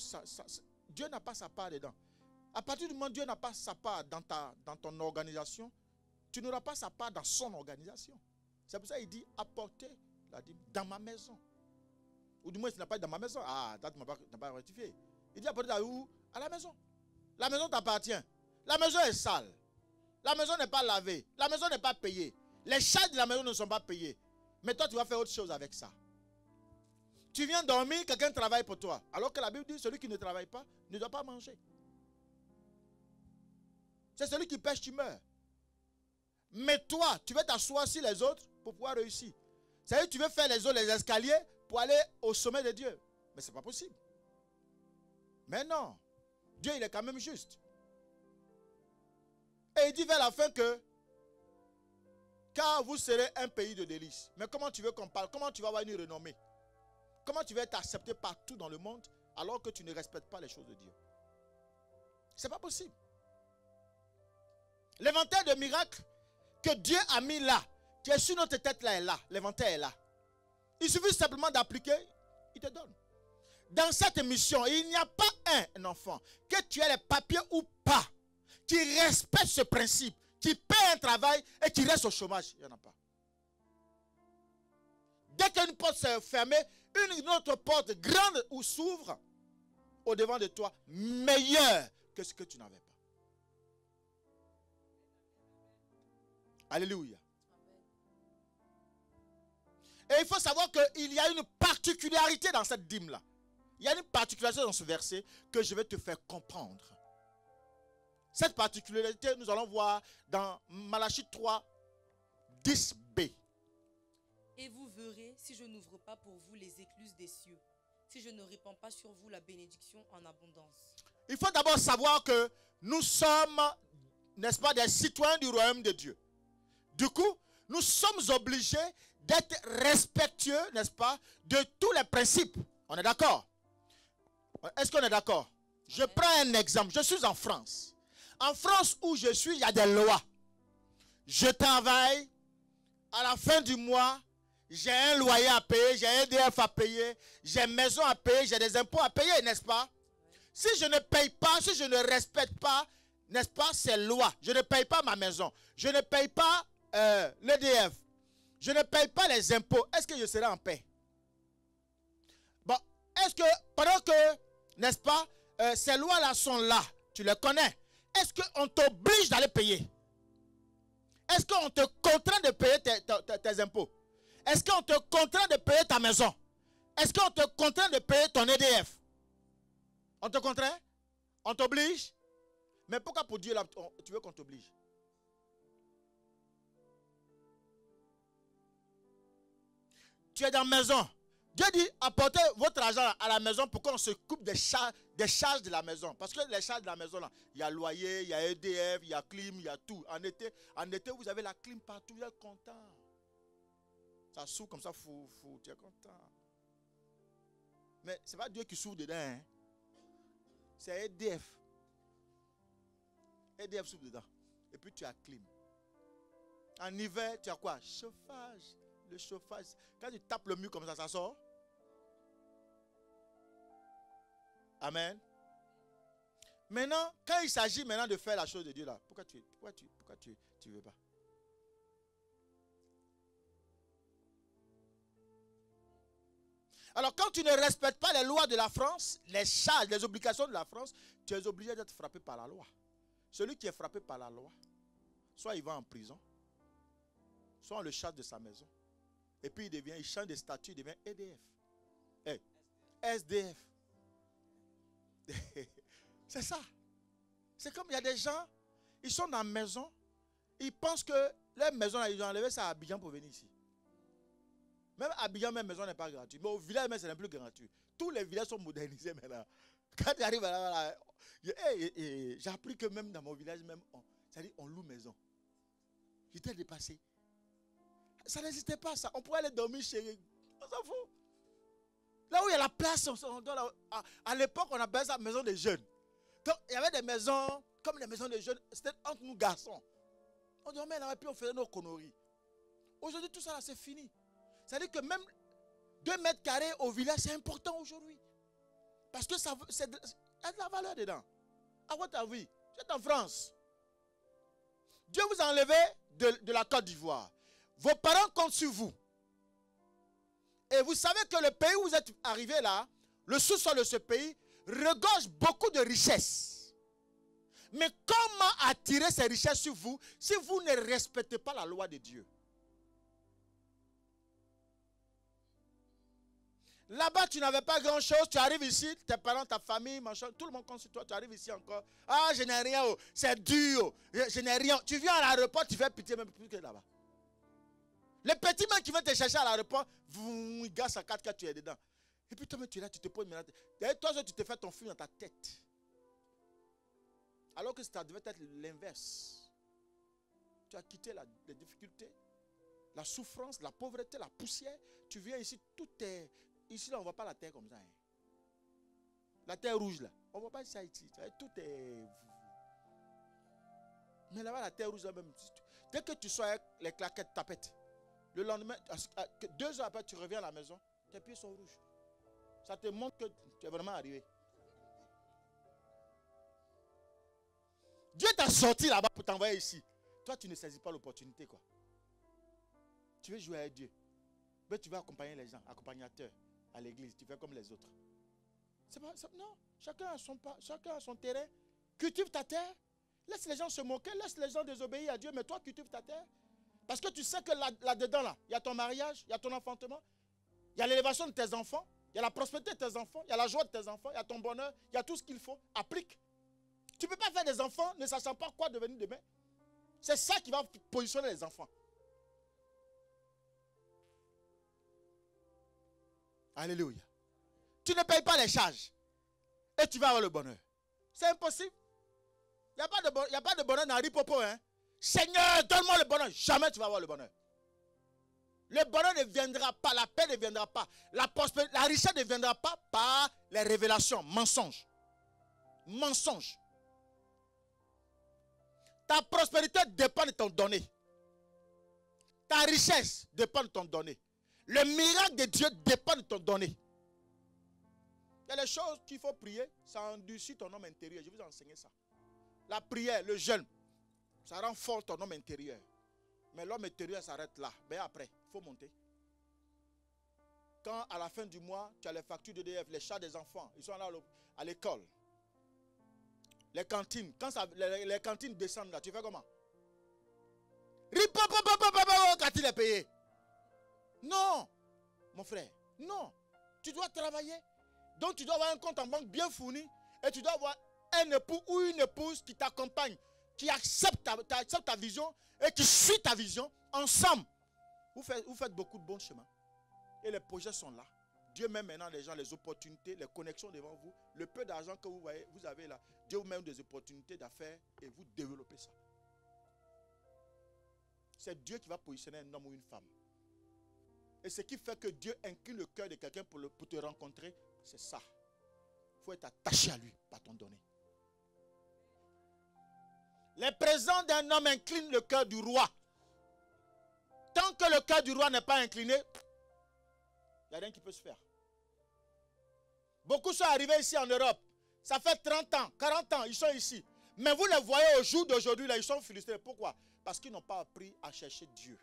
Dieu n'a pas sa part dedans. À partir du moment où Dieu n'a pas sa part dans ton organisation, tu n'auras pas sa part dans son organisation. C'est pour ça qu'il dit, apportez la dîme dans ma maison. Ou du moins, s'il n'a pas dans ma maison. Ah, tu n'as pas rectifié. Il dit, apportez où? À la maison. La maison t'appartient. La maison est sale. La maison n'est pas lavée. La maison n'est pas payée. Les charges de la maison ne sont pas payées. Mais toi, tu vas faire autre chose avec ça. Tu viens dormir, quelqu'un travaille pour toi. Alors que la Bible dit, celui qui ne travaille pas ne doit pas manger. C'est celui qui pêche, tu meurs. Mais toi, tu veux t'asseoir sur les autres pour pouvoir réussir. C'est-à-dire que tu veux faire les autres, les escaliers pour aller au sommet de Dieu. Mais ce n'est pas possible. Mais non. Dieu, il est quand même juste. Et il dit vers la fin que, car vous serez un pays de délices. Mais comment tu veux qu'on parle? Comment tu vas avoir une renommée? Comment tu vas être accepté partout dans le monde alors que tu ne respectes pas les choses de Dieu? Ce n'est pas possible. L'inventaire de miracles que Dieu a mis là, qui est sur notre tête là, est là. L'inventaire est là. Il suffit simplement d'appliquer, il te donne. Dans cette émission, il n'y a pas un enfant, que tu aies les papiers ou pas, qui respecte ce principe, qui paie un travail et qui reste au chômage. Il n'y en a pas. Dès qu'une porte s'est fermée, une autre porte grande ou s'ouvre au devant de toi, meilleure que ce que tu n'avais pas. Alléluia. Et il faut savoir qu'il y a une particularité dans cette dîme-là. Il y a une particularité dans ce verset que je vais te faire comprendre. Cette particularité, nous allons voir dans Malachie 3, 10b. Et vous verrez si je n'ouvre pas pour vous les écluses des cieux, si je ne répands pas sur vous la bénédiction en abondance. Il faut d'abord savoir que nous sommes, n'est-ce pas, des citoyens du royaume de Dieu. Du coup, nous sommes obligés d'être respectueux, n'est-ce pas, de tous les principes. On est d'accord? Est-ce qu'on est d'accord? Je prends un exemple. Je suis en France. En France où je suis, il y a des lois. Je travaille. À la fin du mois, j'ai un loyer à payer, j'ai un EDF à payer, j'ai une maison à payer, j'ai des impôts à payer, n'est-ce pas? Si je ne paye pas, si je ne respecte pas, n'est-ce pas, ces lois. Je ne paye pas ma maison. Je ne paye pas l'EDF. Je ne paye pas les impôts. Est-ce que je serai en paix? Bon, est-ce que pendant que, n'est-ce pas, ces lois-là sont là, tu les connais, est-ce qu'on t'oblige d'aller payer? Est-ce qu'on te contraint de payer tes impôts? Est-ce qu'on te contraint de payer ta maison? Est-ce qu'on te contraint de payer ton EDF? On te contraint? On t'oblige? Mais pourquoi pour Dieu là, tu veux qu'on t'oblige? Tu es dans la maison. Dieu dit, apportez votre argent à la maison pour qu'on se coupe des charges de la maison. Parce que les charges de la maison, là, il y a loyer, il y a EDF, il y a clim, il y a tout. En été, vous avez la clim partout, vous êtes content. Ça souffle comme ça, fou, tu es content. Mais ce n'est pas Dieu qui souffle dedans. Hein. C'est EDF. EDF souffle dedans. Et puis tu as clim. En hiver, tu as quoi? Chauffage. Le chauffage. Quand tu tapes le mur comme ça sort. Amen. Maintenant, quand il s'agit maintenant de faire la chose de Dieu là, pourquoi tu veux pas? Alors quand tu ne respectes pas les lois de la France, les charges, les obligations de la France, tu es obligé d'être frappé par la loi. Celui qui est frappé par la loi, soit il va en prison, soit on le chasse de sa maison. Et puis il change de statut, il devient EDF. SDF. C'est ça. C'est comme il y a des gens, ils sont dans la maison, ils pensent que leur maison, ils ont enlevé ça à Abidjan pour venir ici. Même à Abidjan, même maison n'est pas gratuite. Mais au village, même, ce n'est plus gratuit. Tous les villages sont modernisés maintenant. Quand tu arrives là, j'ai appris que même dans mon village, même, on loue maison. J'étais dépassé. Ça n'existait pas, ça. On pourrait aller dormir chez... On s'en fout. Là où il y a la place, à l'époque, on appelait ça maison des jeunes. Donc, il y avait des maisons, comme les maisons des jeunes, c'était entre nous garçons. On dormait là et puis on faisait nos conneries. Aujourd'hui, tout ça là, c'est fini. C'est-à-dire que même 2 mètres carrés au village, c'est important aujourd'hui. Parce que il y a de la valeur dedans. À votre avis, vous êtes en France. Dieu vous a enlevé de la Côte d'Ivoire. Vos parents comptent sur vous. Et vous savez que le pays où vous êtes arrivé là, le sous-sol de ce pays, regorge beaucoup de richesses. Mais comment attirer ces richesses sur vous si vous ne respectez pas la loi de Dieu? Là-bas, tu n'avais pas grand-chose. Tu arrives ici, tes parents, ta famille, machin, tout le monde compte sur toi. Tu arrives ici encore. Ah, je n'ai rien. Oh, c'est dur. Je n'ai rien. Tu viens à l'aéroport, tu fais pitié même plus que là-bas. Les petits mecs qui viennent te chercher à l'aéroport, ils gassent à 4 tu es dedans. Et puis toi, tu es là, tu te poses. D'ailleurs, toi, tu te fais ton film dans ta tête. Alors que ça devait être l'inverse. Tu as quitté les difficultés, la souffrance, la pauvreté, la poussière. Tu viens ici, tout est... Ici, là, on ne voit pas la terre comme ça. Hein. La terre rouge, là. On ne voit pas ça ici. Tout est... Mais là-bas, la terre rouge, là, même. Dès que tu sois avec les claquettes tapettes, Le lendemain, 2 heures après, tu reviens à la maison, tes pieds sont rouges. Ça te montre que tu es vraiment arrivé. Dieu t'a sorti là-bas pour t'envoyer ici. Toi, tu ne saisis pas l'opportunité, quoi. Tu veux jouer avec Dieu. Mais tu vas accompagner les gens, accompagnateur à l'église. Tu fais comme les autres. C'est pas, non, chacun a son terrain. Cultive ta terre. Laisse les gens se moquer, laisse les gens désobéir à Dieu, mais toi, cultive ta terre. Parce que tu sais que là-dedans, là, il y a ton mariage, il y a ton enfantement, il y a l'élévation de tes enfants, il y a la prospérité de tes enfants, il y a la joie de tes enfants, il y a ton bonheur, il y a tout ce qu'il faut. Applique. Tu ne peux pas faire des enfants ne sachant pas quoi devenir demain. C'est ça qui va positionner les enfants. Alléluia. Tu ne payes pas les charges et tu vas avoir le bonheur. C'est impossible. Il n'y a pas de bonheur dans Ripopo. Hein? Seigneur, donne-moi le bonheur. Jamais tu vas avoir le bonheur. Le bonheur ne viendra pas, la paix ne viendra pas, la richesse ne viendra pas par les révélations, mensonges. Mensonges. Ta prospérité dépend de ton donné. Ta richesse dépend de ton donné. Le miracle de Dieu dépend de ton donné. Il y a des choses qu'il faut prier, ça endurcit ton homme intérieur. Je vais vous enseigner ça. La prière, le jeûne, ça rend fort ton homme intérieur. Mais l'homme intérieur s'arrête là. Mais après, il faut monter. Quand à la fin du mois, tu as les factures d'EDF, les chats des enfants, ils sont là à l'école. Les cantines, quand les cantines descendent là, tu fais comment? Quand il est payé. Non, mon frère, non. Tu dois travailler. Donc tu dois avoir un compte en banque bien fourni. Et tu dois avoir un époux ou une épouse qui t'accompagne, qui accepte ta vision et qui suit ta vision. Ensemble, vous faites beaucoup de bons chemins. Et les projets sont là. Dieu met maintenant les gens, les opportunités, les connexions devant vous. Le peu d'argent que vous voyez, vous avez là. Dieu vous met des opportunités d'affaires et vous développez ça. C'est Dieu qui va positionner un homme ou une femme. Et ce qui fait que Dieu incline le cœur de quelqu'un pour te rencontrer, c'est ça. Il faut être attaché à lui, pas ton donné. Les présents d'un homme inclinent le cœur du roi. Tant que le cœur du roi n'est pas incliné, il n'y a rien qui peut se faire. Beaucoup sont arrivés ici en Europe. Ça fait 30 ans, 40 ans, ils sont ici. Mais vous les voyez au jour d'aujourd'hui, là, ils sont frustrés. Pourquoi? Parce qu'ils n'ont pas appris à chercher Dieu.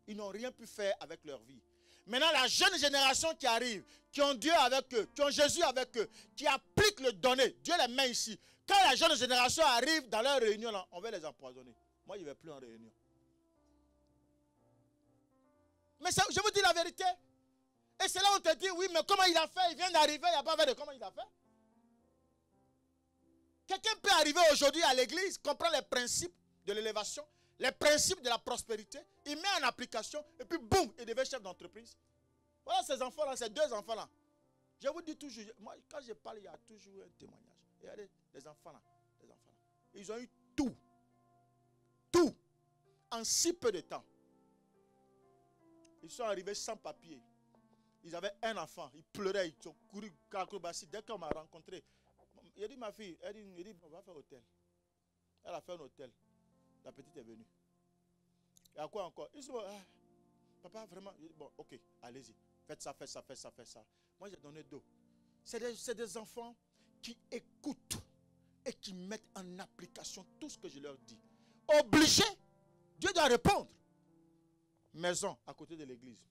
Ils n'ont rien pu faire avec leur vie. Maintenant, la jeune génération qui arrive, qui ont Dieu avec eux, qui ont Jésus avec eux, qui appliquent le donné, Dieu les met ici. Quand la jeune génération arrive dans leur réunion, là, on va les empoisonner. Moi, je ne vais plus en réunion. Mais ça, je vous dis la vérité. Et c'est là où on te dit, oui, mais comment il a fait? Il vient d'arriver, il n'y a pas fait de comment il a fait. Quelqu'un peut arriver aujourd'hui à l'église, comprendre les principes de l'élévation, les principes de la prospérité, il met en application, et puis boum, il devient chef d'entreprise. Voilà ces enfants-là, ces 2 enfants-là. Je vous dis toujours, moi, quand je parle, il y a toujours un témoignage. Regardez, les enfants-là, ils ont eu tout. Tout. En si peu de temps. Ils sont arrivés sans papier. Ils avaient un enfant, ils pleuraient, ils ont couru acrobatie. Dès qu'on m'a rencontré, il a dit, ma fille, elle dit, on va faire hôtel. Elle a fait un hôtel. La petite est venue. Et à quoi encore? Ils sont, papa, vraiment, bon, ok, allez-y. Faites ça, faites ça, faites ça, faites ça. Moi, j'ai donné 2. C'est des enfants qui écoutent et qui mettent en application tout ce que je leur dis. Obligé, Dieu doit répondre. Maison à côté de l'église.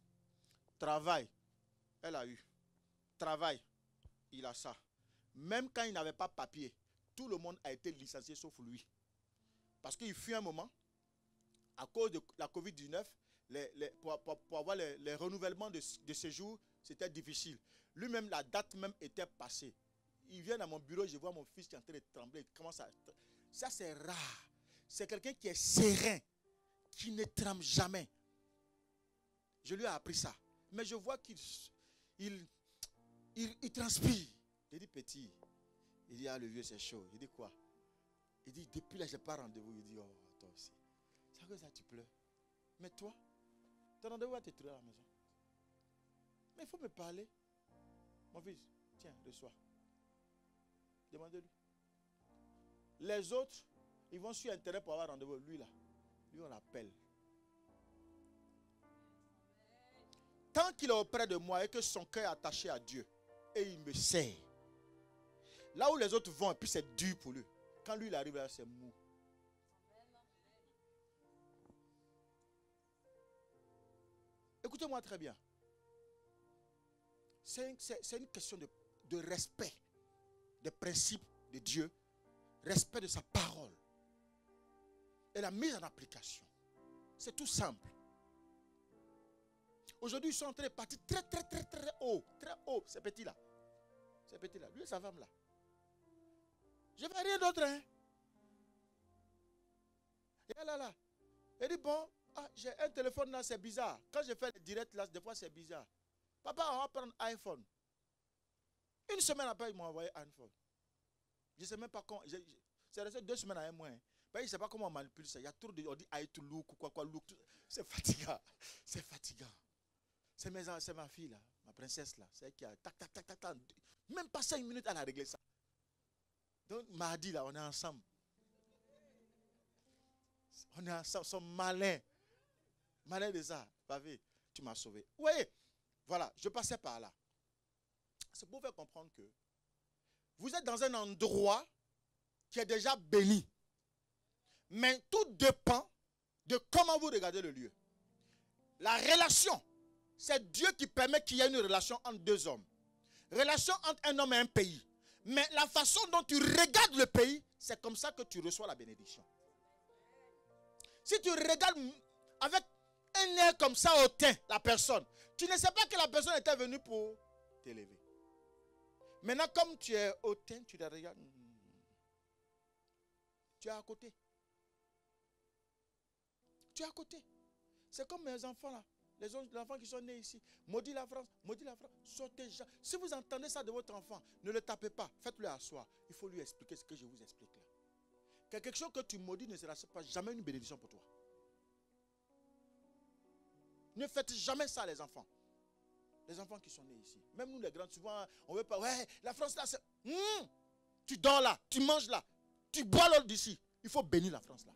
Travail, elle a eu. Travail, il a ça. Même quand il n'avait pas papier, tout le monde a été licencié sauf lui. Parce qu'il fut un moment, à cause de la COVID-19, pour avoir les renouvellements de séjour, c'était difficile. Lui-même, la date même était passée. Il vient dans mon bureau, je vois mon fils qui est en train de trembler. Il commence à... Ça, c'est rare. C'est quelqu'un qui est serein, qui ne tremble jamais. Je lui ai appris ça. Mais je vois qu'il transpire. Il dit, petit. Il dit, ah, le vieux, c'est chaud. Il dit, quoi? Il dit, depuis là, je n'ai pas rendez-vous. Il dit, oh, toi aussi. C'est à cause de ça, tu pleures. Mais toi, ton rendez-vous va te trouver à la maison. Mais il faut me parler. Mon fils, tiens, reçois. Demandez-lui. Les autres, ils vont sur Internet pour avoir rendez-vous. Lui, là, lui, on l'appelle. tant qu'il est auprès de moi et que son cœur est attaché à Dieu, et il me sert. Là où les autres vont, et puis c'est dur pour lui. Quand lui, il arrive là, c'est mou. Écoutez-moi très bien. C'est une question de respect des principes de Dieu, respect de sa parole et la mise en application. C'est tout simple. Aujourd'hui, ils sont en train de partir très haut, ces petits-là. Ces petits-là, lui et sa femme-là. Je ne fais rien d'autre. Hein? Et là. Il dit, bon, j'ai un téléphone là, c'est bizarre. Quand je fais le direct là, des fois c'est bizarre. Papa, on va prendre iPhone. Une semaine après, ils m'ont envoyé iPhone. Je ne sais même pas comment. C'est resté 2 semaines à un mois. Hein. Ben, je ne sais pas comment on manipule ça. Il y a trop de. On dit I to look ou quoi, look. C'est fatigant. C'est fatigant. C'est ma fille là, ma princesse là. C'est elle qui a tac. Même pas 5 minutes, elle a réglé ça. Donc, mardi là, on est ensemble. On est ensemble. Ils sont malins. Malins de ça. Pavé, tu m'as sauvé. Vous voyez, voilà, je passais par là. C'est pour faire comprendre que vous êtes dans un endroit qui est déjà béni. Mais tout dépend de comment vous regardez le lieu. La relation, c'est Dieu qui permet qu'il y ait une relation entre 2 hommes. Relation entre un homme et un pays. Mais la façon dont tu regardes le pays, c'est comme ça que tu reçois la bénédiction. Si tu regardes avec un air comme ça hautain la personne, tu ne sais pas que la personne était venue pour t'élever. Maintenant, comme tu es hautain, tu les regardes. Tu es à côté. Tu es à côté. C'est comme mes enfants là. Les enfants qui sont nés ici. Maudit la France, sortez. Si vous entendez ça de votre enfant, ne le tapez pas. Faites-le asseoir. Il faut lui expliquer ce que je vous explique là. Quelque chose que tu maudis ne sera pas jamais une bénédiction pour toi. Ne faites jamais ça les enfants. Les enfants qui sont nés ici. Même nous les grands, souvent, on ne veut pas. Ouais, la France là, c'est. Tu dors là, tu manges là, tu bois l'eau d'ici. Il faut bénir la France là.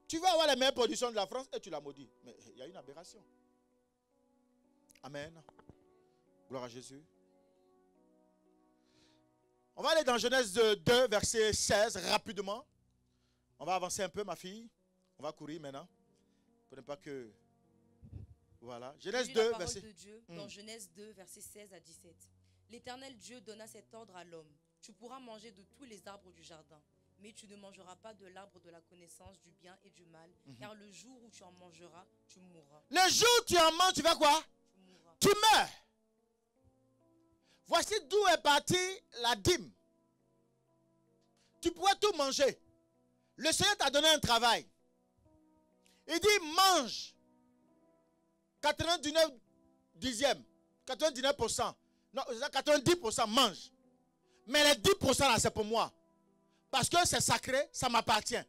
Tu vas avoir les meilleures productions de la France et tu la maudis. Mais il y a une aberration. Amen. Gloire à Jésus. On va aller dans Genèse 2, verset 16, rapidement. On va avancer un peu, ma fille. On va courir maintenant. Pour ne pas que... Voilà. Genèse 2, verset... de Dieu, dans Genèse 2, verset 16 à 17. L'Éternel Dieu donna cet ordre à l'homme. Tu pourras manger de tous les arbres du jardin, mais tu ne mangeras pas de l'arbre de la connaissance du bien et du mal, car le jour où tu en mangeras, tu mourras. Le jour où tu en manges, tu fais quoi? Tu mourras. Tu meurs. Voici d'où est partie la dîme. Tu pourrais tout manger. Le Seigneur t'a donné un travail. Il dit mange. 99 dixièmes. 99%. Non, 90% mange. Mais les 10% là, c'est pour moi. Parce que c'est sacré, ça m'appartient.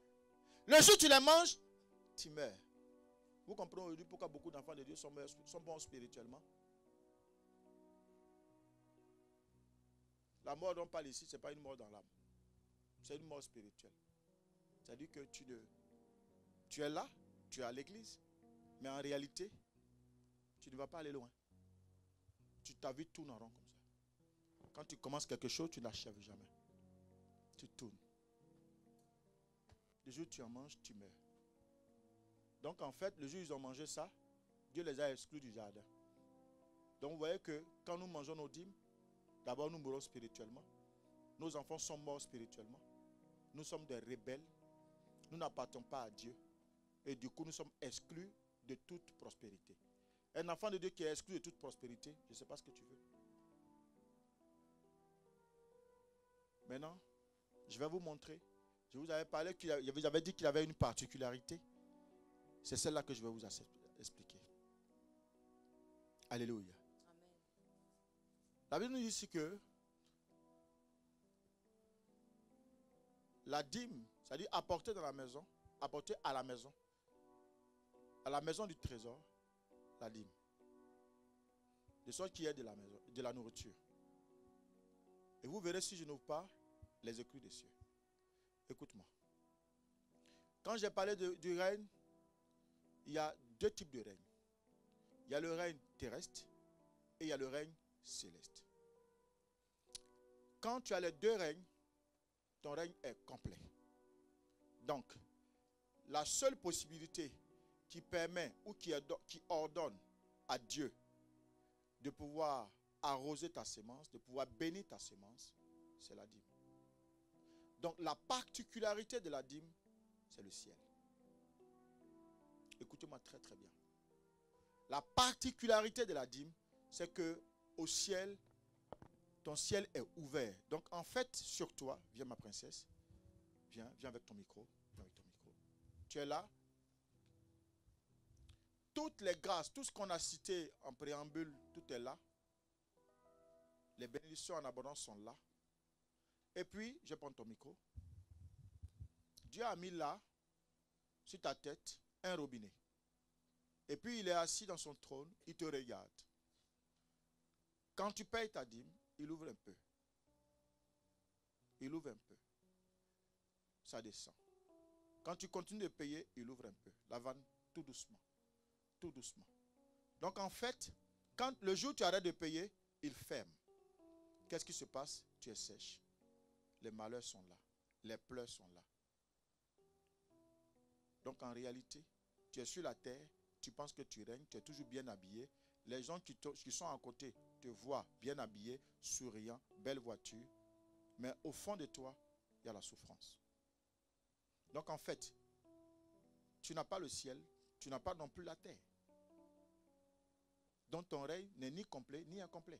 Le jour où tu les manges, tu meurs. Vous comprenez aujourd'hui pourquoi beaucoup d'enfants de Dieu sont bons spirituellement? La mort dont on parle ici, ce n'est pas une mort dans l'âme. C'est une mort spirituelle. C'est-à-dire que tu es là, tu es à l'église, mais en réalité, tu ne vas pas aller loin. Ta vie tourne en rond comme ça. Quand tu commences quelque chose, tu n'achèves jamais. Tu tournes. Le jour où tu en manges, tu meurs. Donc en fait, le jour où ils ont mangé ça, Dieu les a exclus du jardin. Donc vous voyez que quand nous mangeons nos dîmes, d'abord nous mourons spirituellement. Nos enfants sont morts spirituellement. Nous sommes des rebelles. Nous n'appartenons pas à Dieu. Et du coup, nous sommes exclus de toute prospérité. Un enfant de Dieu qui est exclu de toute prospérité, je ne sais pas ce que tu veux. Maintenant, je vais vous montrer. Je vous avais parlé, vous avez dit qu'il avait une particularité. C'est celle-là que je vais vous expliquer. Alléluia. Amen. La Bible nous dit ici que la dîme, c'est-à-dire apporter dans la maison, apporter à la maison du trésor, la dîme. De sorte qu'il y ait de la nourriture. Et vous verrez si je n'ouvre pas les écluses des cieux. Écoute-moi. Quand j'ai parlé du règne, il y a deux types de règne. Il y a le règne terrestre et il y a le règne céleste. Quand tu as les deux règnes, ton règne est complet. Donc, la seule possibilité qui permet ou qui ordonne à Dieu de pouvoir arroser ta semence, de pouvoir bénir ta semence, c'est la dîme. Donc, la particularité de la dîme, c'est le ciel. Écoutez-moi très très bien. La particularité de la dîme, c'est que au ciel, ton ciel est ouvert. Donc en fait, sur toi, viens ma princesse, viens avec ton micro, Tu es là. Toutes les grâces, tout ce qu'on a cité en préambule, tout est là. Les bénédictions en abondance sont là. Et puis, je prends ton micro. Dieu a mis là, sur ta tête, un robinet. Et puis, il est assis dans son trône, il te regarde. Quand tu payes ta dîme, il ouvre un peu. Il ouvre un peu. Ça descend. Quand tu continues de payer, il ouvre un peu. La vanne, tout doucement. Tout doucement. Donc, en fait, quand le jour où tu arrêtes de payer, il ferme. Qu'est-ce qui se passe? Tu es sèche. Les malheurs sont là. Les pleurs sont là. Donc, en réalité, tu es sur la terre, tu penses que tu règnes, tu es toujours bien habillé. Les gens qui sont à côté te voient bien habillé, souriant, belle voiture. Mais au fond de toi, il y a la souffrance. Donc en fait, tu n'as pas le ciel, tu n'as pas non plus la terre. Donc ton règne n'est ni complet ni incomplet.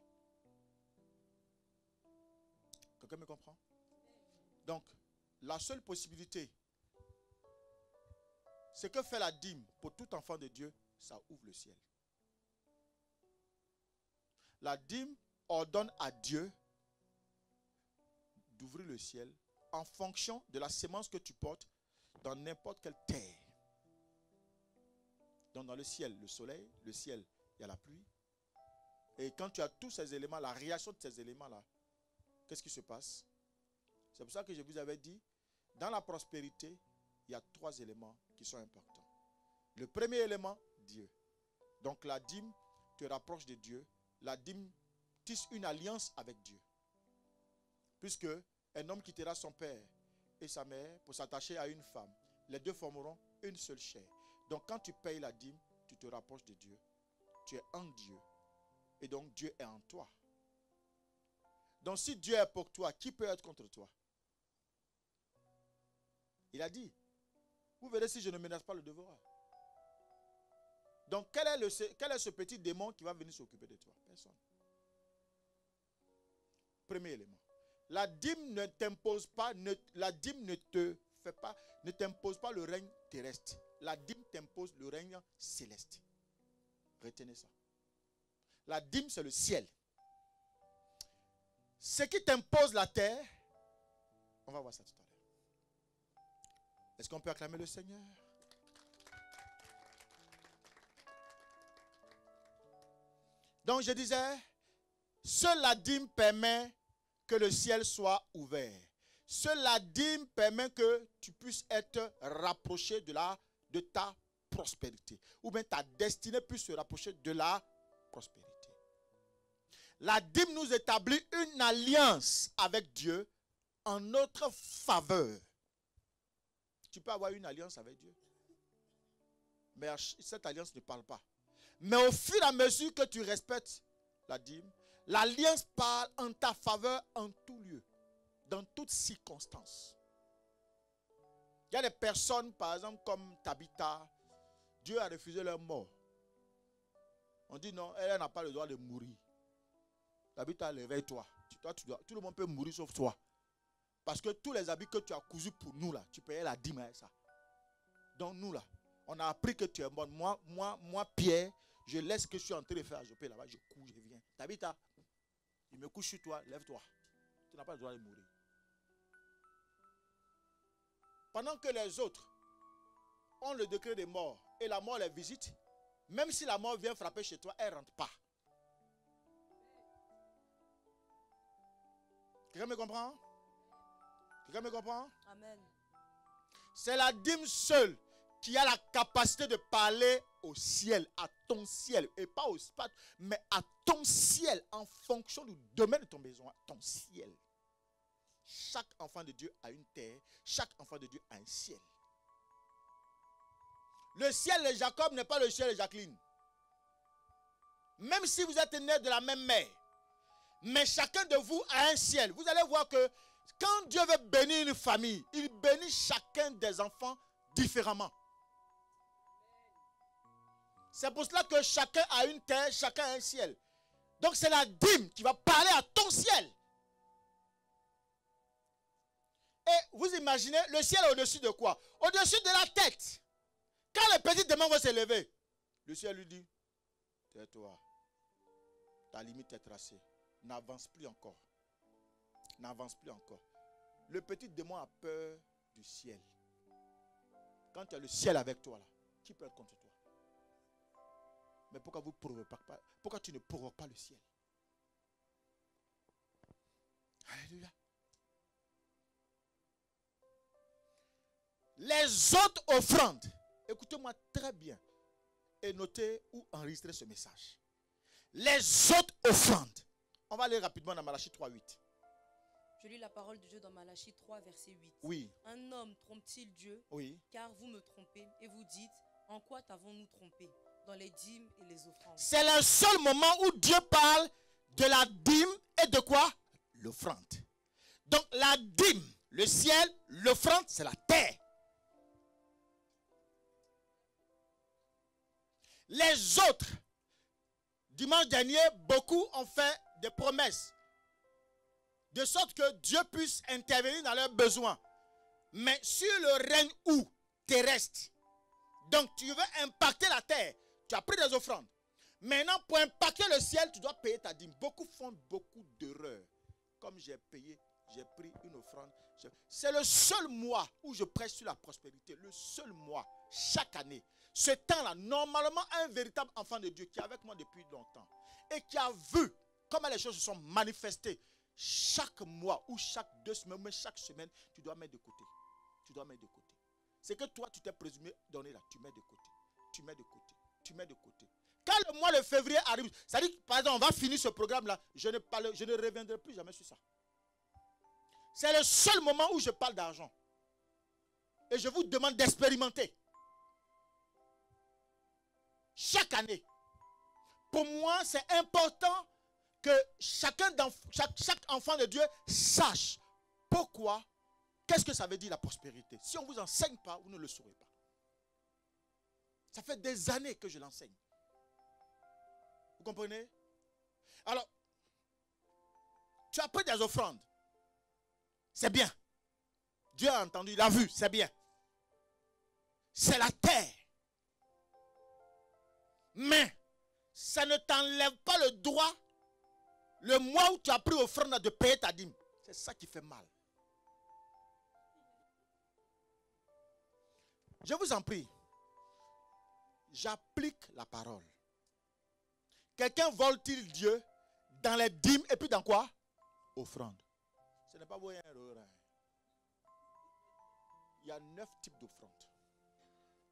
Quelqu'un me comprend? Donc, la seule possibilité, ce que fait la dîme pour tout enfant de Dieu, ça ouvre le ciel. La dîme ordonne à Dieu d'ouvrir le ciel en fonction de la sémence que tu portes dans n'importe quelle terre. Donc dans le ciel, le soleil, le ciel, il y a la pluie. Et quand tu as tous ces éléments, la réaction de ces éléments-là, qu'est-ce qui se passe? C'est pour ça que je vous avais dit, dans la prospérité, il y a 3 éléments qui sont importants. Le premier élément, Dieu. Donc la dîme te rapproche de Dieu. La dîme tisse une alliance avec Dieu. Puisque un homme quittera son père et sa mère pour s'attacher à une femme. Les deux formeront une seule chair. Donc quand tu payes la dîme, tu te rapproches de Dieu. Tu es en Dieu. Et donc Dieu est en toi. Donc si Dieu est pour toi, qui peut être contre toi? Il a dit, vous verrez si je ne menace pas le devoir. Donc quel est ce petit démon qui va venir s'occuper de toi? Personne. Premier élément. La dîme ne t'impose pas, la dîme ne t'impose pas le règne terrestre. La dîme t'impose le règne céleste. Retenez ça. La dîme, c'est le ciel. Ce qui t'impose la terre, on va voir ça tout à l'heure. Est-ce qu'on peut acclamer le Seigneur? Donc je disais, seule la dîme permet que le ciel soit ouvert. Seule la dîme permet que tu puisses être rapproché de ta prospérité. Ou bien ta destinée puisse se rapprocher de la prospérité. La dîme nous établit une alliance avec Dieu en notre faveur. Tu peux avoir une alliance avec Dieu. Mais cette alliance ne parle pas. Mais au fur et à mesure que tu respectes la dîme, l'alliance parle en ta faveur en tout lieu, dans toutes circonstances. Il y a des personnes, par exemple, comme Tabitha, Dieu a refusé leur mort. On dit non, elle n'a pas le droit de mourir. Tabitha, réveille-toi. Tout le monde peut mourir sauf toi. Parce que tous les habits que tu as cousus pour nous, là, tu payais la dîme avec ça. Donc nous, là, on a appris que tu es mort. Moi, Pierre, je laisse ce que je suis en train de faire à Jopé là-bas, je cours, je viens. Tabitha, il me couche sur toi, lève-toi. Tu n'as pas le droit de mourir. Pendant que les autres ont le décret de mort et la mort les visite, même si la mort vient frapper chez toi, elle ne rentre pas. Quelqu'un me comprend? Quelqu'un me comprend? Amen. C'est la dîme seule qui a la capacité de parler au ciel, à ton ciel, et pas au spot, mais à ton ciel, en fonction du domaine de ton besoin, ton ciel. Chaque enfant de Dieu a une terre, chaque enfant de Dieu a un ciel. Le ciel de Jacob n'est pas le ciel de Jacqueline. Même si vous êtes nés de la même mère, mais chacun de vous a un ciel. Vous allez voir que quand Dieu veut bénir une famille, il bénit chacun des enfants différemment. C'est pour cela que chacun a une terre, chacun a un ciel. Donc c'est la dîme qui va parler à ton ciel. Et vous imaginez, le ciel est au-dessus de quoi? Au-dessus de la tête. Quand le petit démon va s'élever, le ciel lui dit, tais-toi, ta limite est tracée. N'avance plus encore. N'avance plus encore. Le petit démon a peur du ciel. Quand tu as le ciel avec toi, là, qui peut être contre toi? Mais pourquoi vous provoquez pas? Pourquoi tu ne provoques pas le ciel? Alléluia. Les autres offrandes, écoutez-moi très bien et notez ou enregistrez ce message. Les autres offrandes. On va aller rapidement dans Malachie 3:8. Je lis la parole de Dieu dans Malachie 3, verset 8. Oui. Un homme trompe-t-il Dieu? Oui. Car vous me trompez et vous dites, en quoi t'avons-nous trompé? Dans les dîmes et les offrandes. C'est le seul moment où Dieu parle de la dîme et de quoi? L'offrande. Donc la dîme, le ciel, l'offrande, c'est la terre. Les autres, dimanche dernier, beaucoup ont fait des promesses. De sorte que Dieu puisse intervenir dans leurs besoins. Mais sur le règne où? Terrestre. Donc tu veux impacter la terre. Tu as pris des offrandes. Maintenant, pour impacter le ciel, tu dois payer ta dîme. Beaucoup font beaucoup d'erreurs. Comme j'ai payé, j'ai pris une offrande. C'est le seul mois où je prêche sur la prospérité. Le seul mois, chaque année. Ce temps-là, normalement, un véritable enfant de Dieu qui est avec moi depuis longtemps et qui a vu comment les choses se sont manifestées. Chaque mois ou chaque 2 semaines, mais chaque semaine, tu dois mettre de côté. Tu dois mettre de côté. C'est que toi, tu t'es présumé donner là. Tu mets de côté. Tu mets de côté. Tu mets de côté. Quand le mois de février arrive, ça dit, par exemple, on va finir ce programme-là, je ne reviendrai plus jamais sur ça. C'est le seul moment où je parle d'argent. Et je vous demande d'expérimenter. Chaque année. Pour moi, c'est important que chaque enfant de Dieu sache pourquoi, qu'est-ce que ça veut dire la prospérité. Si on ne vous enseigne pas, vous ne le saurez pas. Ça fait des années que je l'enseigne. Vous comprenez? Alors, tu as pris des offrandes. C'est bien. Dieu a entendu, il a vu, c'est bien. C'est la terre. Mais, ça ne t'enlève pas le droit, le mois où tu as pris offrande, de payer ta dîme. C'est ça qui fait mal. Je vous en prie. J'applique la parole. Quelqu'un vole-t-il Dieu dans les dîmes et puis dans quoi? Offrande. Ce n'est pas vous une erreur. Il y a 9 types d'offrandes.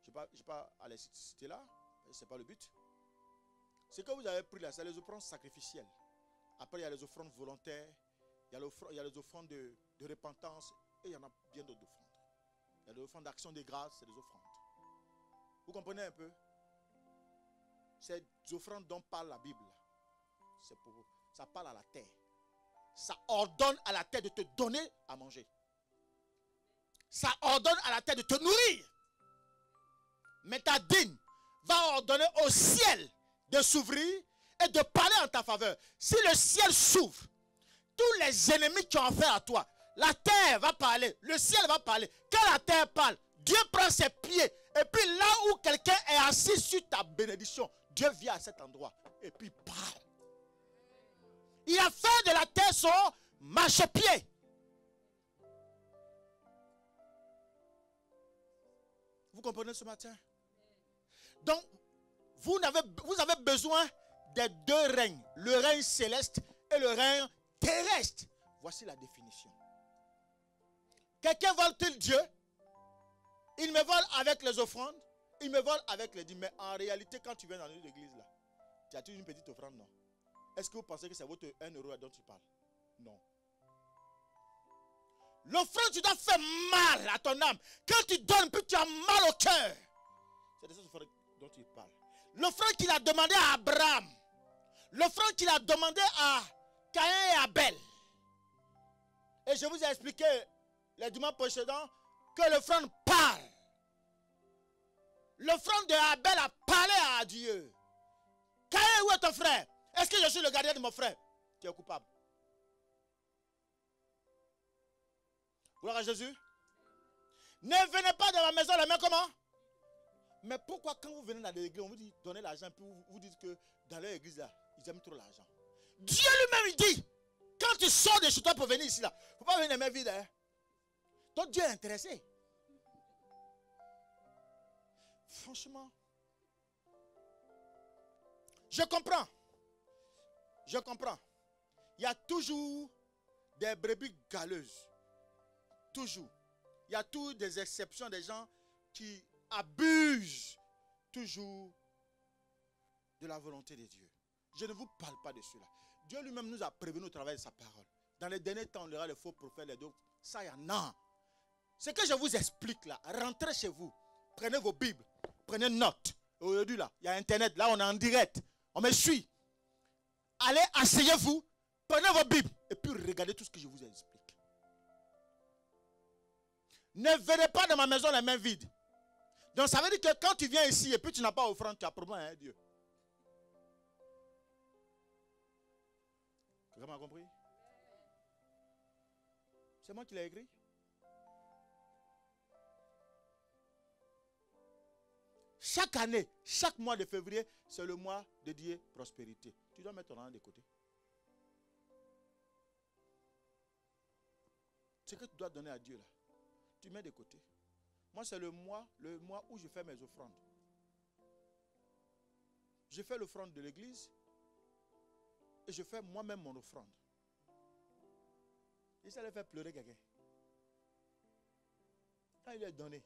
Je ne vais pas aller citer là. Ce n'est pas le but. Ce que vous avez pris là, c'est les offrandes sacrificielles. Après, il y a les offrandes volontaires. Il y a les offrandes de repentance. Et il y en a bien d'autres offrandes. Il y a des offrandes d'action de grâce. C'est des offrandes. Vous comprenez un peu? Ces offrandes dont parle la Bible, c'est pour vous. Ça parle à la terre. Ça ordonne à la terre de te donner à manger. Ça ordonne à la terre de te nourrir. Mais ta dîme va ordonner au ciel de s'ouvrir et de parler en ta faveur. Si le ciel s'ouvre, tous les ennemis qui ont affaire à toi, la terre va parler, le ciel va parler. Quand la terre parle, Dieu prend ses pieds. Et puis là où quelqu'un est assis sur ta bénédiction, Dieu vient à cet endroit et puis parle. Il a fait de la terre son marchepied. Vous comprenez ce matin? Donc, vous avez besoin des 2 règnes. Le règne céleste et le règne terrestre. Voici la définition. Quelqu'un vole-t-il Dieu? Ils me volent avec les offrandes. Ils me volent avec les dîmes. Mais en réalité, quand tu viens dans l'église, là, tu as toujours une petite offrande, non? Est-ce que vous pensez que c'est votre 1 euro dont tu parles? Non. L'offrande, tu dois faire mal à ton âme. Quand tu donnes, puis tu as mal au cœur. C'est de cette offrande dont il parle. L'offrande qu'il a demandé à Abraham. L'offrande qu'il a demandé à Caïn et Abel. Et je vous ai expliqué les dimanches précédents que l'offrande parle. L'offrande de Abel a parlé à Dieu. Caïn, où est ton frère? Est-ce que je suis le gardien de mon frère? Tu es coupable. Gloire à Jésus. Ne venez pas dans ma maison les mains comment? Mais pourquoi quand vous venez dans l'église, on vous dit donnez l'argent, puis vous dites que dans leur église là, ils aiment trop l'argent. Dieu lui-même il dit, quand tu sors de chez toi pour venir ici là, il ne faut pas venir les mains vides. Hein? Donc Dieu est intéressé. Franchement, je comprends. Je comprends. Il y a toujours des brebis galeuses. Toujours. Il y a toujours des exceptions, des gens qui abusent toujours de la volonté de Dieu. Je ne vous parle pas de cela. Dieu lui-même nous a prévenus au travers de sa parole. Dans les derniers temps, on aura les faux prophètes, les deux. Ça, il y en a. Ce que je vous explique là, rentrez chez vous. Prenez vos Bibles. Prenez note. Aujourd'hui là, il y a Internet. Là, on est en direct. On me suit. Allez, asseyez-vous. Prenez vos Bibles. Et puis regardez tout ce que je vous explique. Ne venez pas dans ma maison les mains vides. Donc ça veut dire que quand tu viens ici et puis tu n'as pas offrande, tu as problème avec Dieu. Quelqu'un m'a compris? C'est moi qui l'ai écrit. Chaque année, chaque mois de février, c'est le mois dédié prospérité. Tu dois mettre ton argent de côté. Ce que tu dois donner à Dieu là, tu mets de côté. Moi, c'est le mois où je fais mes offrandes. Je fais l'offrande de l'église et je fais moi-même mon offrande. Et ça allait faire pleurer quelqu'un. Quand il est donné,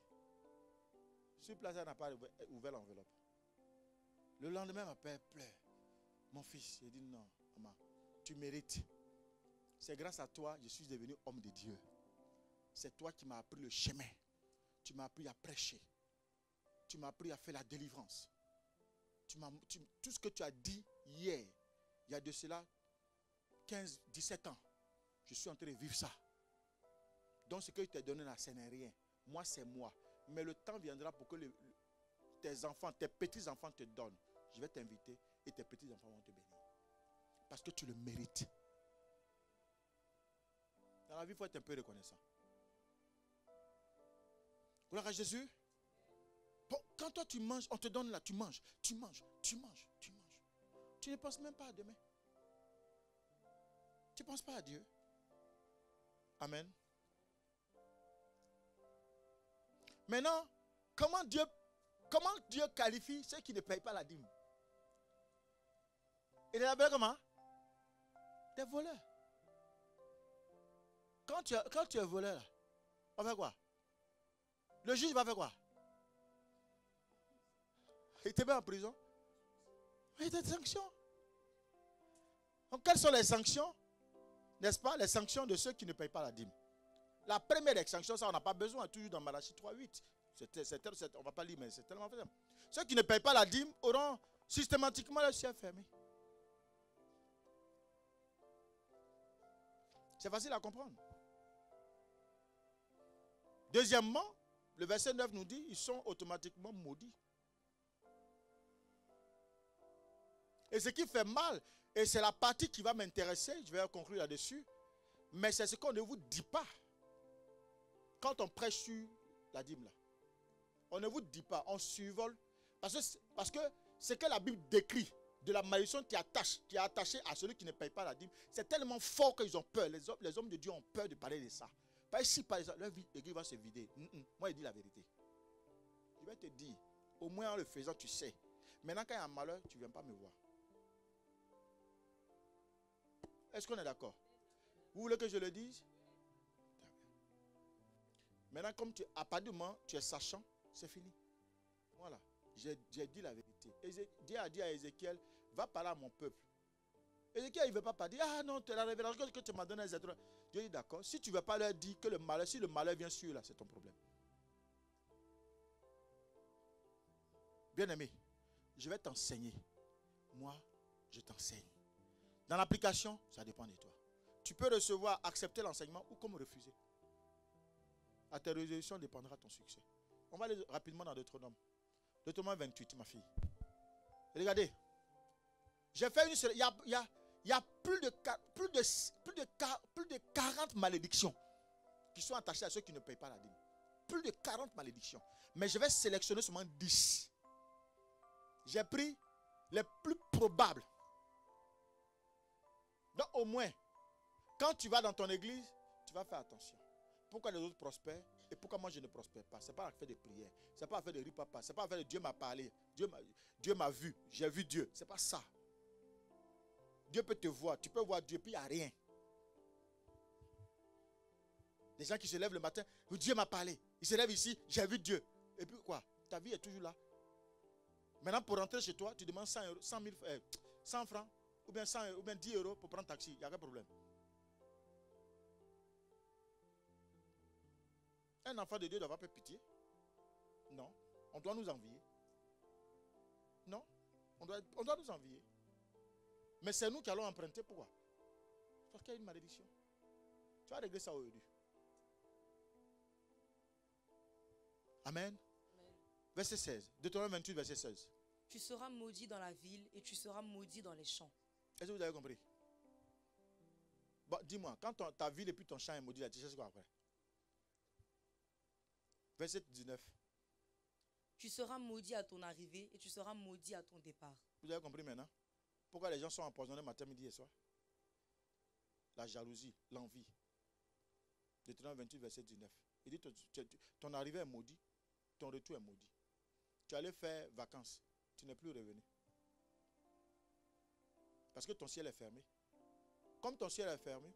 sur place, il n'a pas ouvert l'enveloppe. Le lendemain, ma père pleure. Mon fils, il dit non, maman, tu mérites. C'est grâce à toi, je suis devenu homme de Dieu. C'est toi qui m'as appris le chemin. Tu m'as appris à prêcher. Tu m'as appris à faire la délivrance. Tout ce que tu as dit hier, il y a de cela 15, 17 ans, je suis en train de vivre ça. Donc ce que je t'ai donné là, ce n'est rien. Moi, c'est moi. Mais le temps viendra pour que tes enfants, tes petits-enfants te donnent. Je vais t'inviter et tes petits-enfants vont te bénir. Parce que tu le mérites. Dans la vie, il faut être un peu reconnaissant. Gloire à Jésus. Bon, quand toi tu manges, on te donne là, tu manges. Tu ne penses même pas à demain. Tu ne penses pas à Dieu. Amen. Maintenant, comment Dieu qualifie ceux qui ne payent pas la dîme? Il les appelle comment? Des voleurs. Quand tu es voleur, on fait quoi? Le juge va faire quoi? Il te met en prison. Il y a des sanctions. Donc, quelles sont les sanctions? N'est-ce pas? Les sanctions de ceux qui ne payent pas la dîme. La première des sanctions, ça on n'a pas besoin, toujours dans Malachie 3:8. On ne va pas lire, mais c'est tellement facile. Ceux qui ne payent pas la dîme auront systématiquement le ciel fermé. C'est facile à comprendre. Deuxièmement, le verset 9 nous dit, ils sont automatiquement maudits. Et ce qui fait mal, et c'est la partie qui va m'intéresser, je vais conclure là-dessus, mais c'est ce qu'on ne vous dit pas. Quand on prêche sur la dîme là, on ne vous dit pas, on survole, parce que ce que la Bible décrit de la malédiction qui est attachée à celui qui ne paye pas la dîme, c'est tellement fort qu'ils ont peur. Les hommes de Dieu ont peur de parler de ça. Pas ici, par exemple, leur église va se vider. Moi, je dis la vérité. Je vais te dire, au moins en le faisant, tu sais. Maintenant, quand il y a un malheur, tu ne viens pas me voir. Est-ce qu'on est d'accord? Vous voulez que je le dise? Maintenant, comme à partir du moment où tu es sachant, c'est fini. Voilà. J'ai dit la vérité. Dieu a dit à Ézéchiel, va parler à mon peuple. Ézéchiel, il ne veut pas parler. Ah non, la révélation que tu m'as donnée, Dieu dit d'accord. Si tu ne veux pas leur dire que le malheur, si le malheur vient sur eux, là, c'est ton problème. Bien-aimé, je vais t'enseigner. Moi, je t'enseigne. Dans l'application, ça dépend de toi. Tu peux recevoir, accepter l'enseignement ou comme refuser. À tes résolutions dépendra ton succès. On va aller rapidement dans Deutéronome. Deutéronome 28, ma fille. Regardez. J'ai fait une seule. Il y a plus de 40 malédictions qui sont attachées à ceux qui ne payent pas la dîme. Plus de 40 malédictions. Mais je vais sélectionner seulement 10. J'ai pris les plus probables. Donc au moins, quand tu vas dans ton église, tu vas faire attention. Pourquoi les autres prospèrent et pourquoi moi je ne prospère pas? Ce n'est pas à faire des prières. Ce n'est pas à faire des riz papa. Ce n'est pas à faire de Dieu m'a parlé. Dieu m'a vu. J'ai vu Dieu. Ce n'est pas ça. Dieu peut te voir. Tu peux voir Dieu, puis il n'y a rien. Des gens qui se lèvent le matin, Dieu m'a parlé. Ils se lèvent ici, j'ai vu Dieu. Et puis quoi? Ta vie est toujours là. Maintenant, pour rentrer chez toi, tu demandes 100 francs ou bien 10 euros pour prendre un taxi. Il n'y a aucun problème. Un enfant de Dieu doit avoir pas pitié. Non. On doit nous envier. Non. On doit nous envier. Mais c'est nous qui allons emprunter. Pourquoi? Parce qu'il y a une malédiction. Tu vas régler ça aujourd'hui. Amen. Amen. Verset 16. Deutéronome 28, verset 16. Tu seras maudit dans la ville et tu seras maudit dans les champs. Est-ce que vous avez compris? Bon, dis-moi, quand ta ville et puis ton champ est maudit, tu sais quoi après? Verset 19. Tu seras maudit à ton arrivée et tu seras maudit à ton départ. Vous avez compris maintenant? Pourquoi les gens sont empoisonnés matin, midi et soir? La jalousie, l'envie. Deutéronome 28, verset 19. Il dit, ton arrivée est maudit, ton retour est maudit. Tu allais faire vacances, tu n'es plus revenu. Parce que ton ciel est fermé. Comme ton ciel est fermé,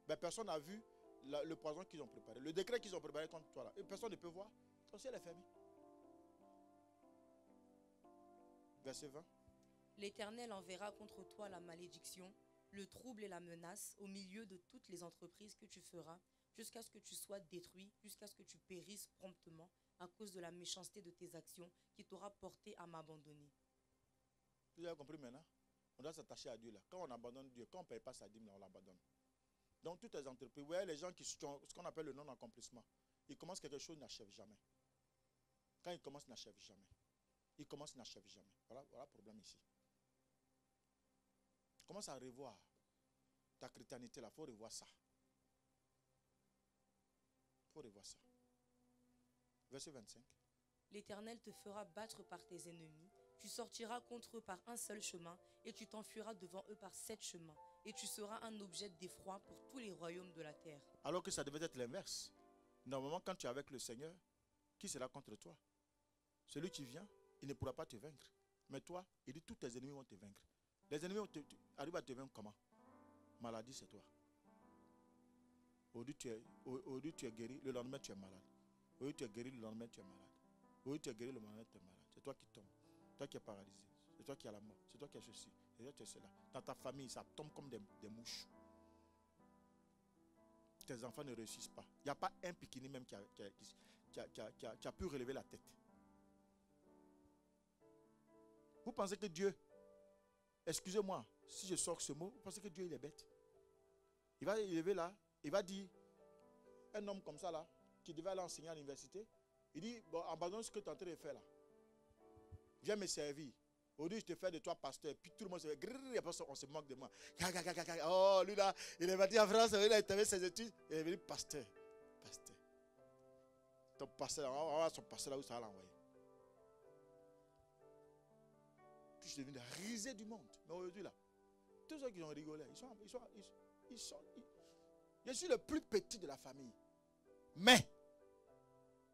ben personne n'a vu le poison qu'ils ont préparé, le décret qu'ils ont préparé contre toi là. Et personne ne peut voir. Ton ciel est fermé. Verset 20. L'Éternel enverra contre toi la malédiction, le trouble et la menace au milieu de toutes les entreprises que tu feras, jusqu'à ce que tu sois détruit, jusqu'à ce que tu périsses promptement à cause de la méchanceté de tes actions qui t'aura porté à m'abandonner. Vous avez compris maintenant? On doit s'attacher à Dieu là. Quand on abandonne Dieu, quand on ne paye pas sa dîme là, on l'abandonne. Donc toutes les entreprises, vous voyez les gens qui ont ce qu'on appelle le non-accomplissement. Ils commencent quelque chose, ils n'achèvent jamais. Quand ils commencent, ils n'achèvent jamais. Ils commencent, ils n'achèvent jamais. Voilà le problème ici. Commence à revoir ta chrétienté là. Il faut revoir ça. Il faut revoir ça. Verset 25. L'Éternel te fera battre par tes ennemis. Tu sortiras contre eux par un seul chemin et tu t'enfuiras devant eux par 7 chemins. Et tu seras un objet d'effroi pour tous les royaumes de la terre. Alors que ça devait être l'inverse. Normalement, quand tu es avec le Seigneur, qui sera contre toi? Celui qui vient, il ne pourra pas te vaincre. Mais toi, il dit tous tes ennemis vont te vaincre. Les ennemis arrivent à te vaincre comment? Maladie, c'est toi. Aujourd'hui, tu es guéri, le lendemain, tu es malade. Aujourd'hui, tu es guéri, le lendemain, tu es malade. Aujourd'hui, tu es guéri, le lendemain, tu es malade. C'est toi qui tombes. C'est toi qui es paralysé. C'est toi qui as la mort. C'est toi qui as ceci. C'est toi qui as cela. Dans ta famille, ça tombe comme des mouches. Tes enfants ne réussissent pas. Il n'y a pas un pikini même qui a pu relever la tête. Vous pensez que Dieu, excusez-moi, si je sors ce mot, vous pensez que Dieu il est bête? Il va élever là, il va dire, un homme comme ça là, qui devait aller enseigner à l'université, il dit, bon, abandonne ce que tu es en train de faire là. Viens me servir. Aujourd'hui, je te fais de toi pasteur. Puis tout le monde se fait grrr, et après on se moque de moi. Oh, lui là, il est parti en France, il a fait ses études, il est devenu pasteur. Pasteur. Ton pasteur, on va voir son pasteur là où ça va l'envoyer. Puis je suis devenu la risée du monde. Mais aujourd'hui là, tous ceux qui ont rigolé, je suis le plus petit de la famille. Mais,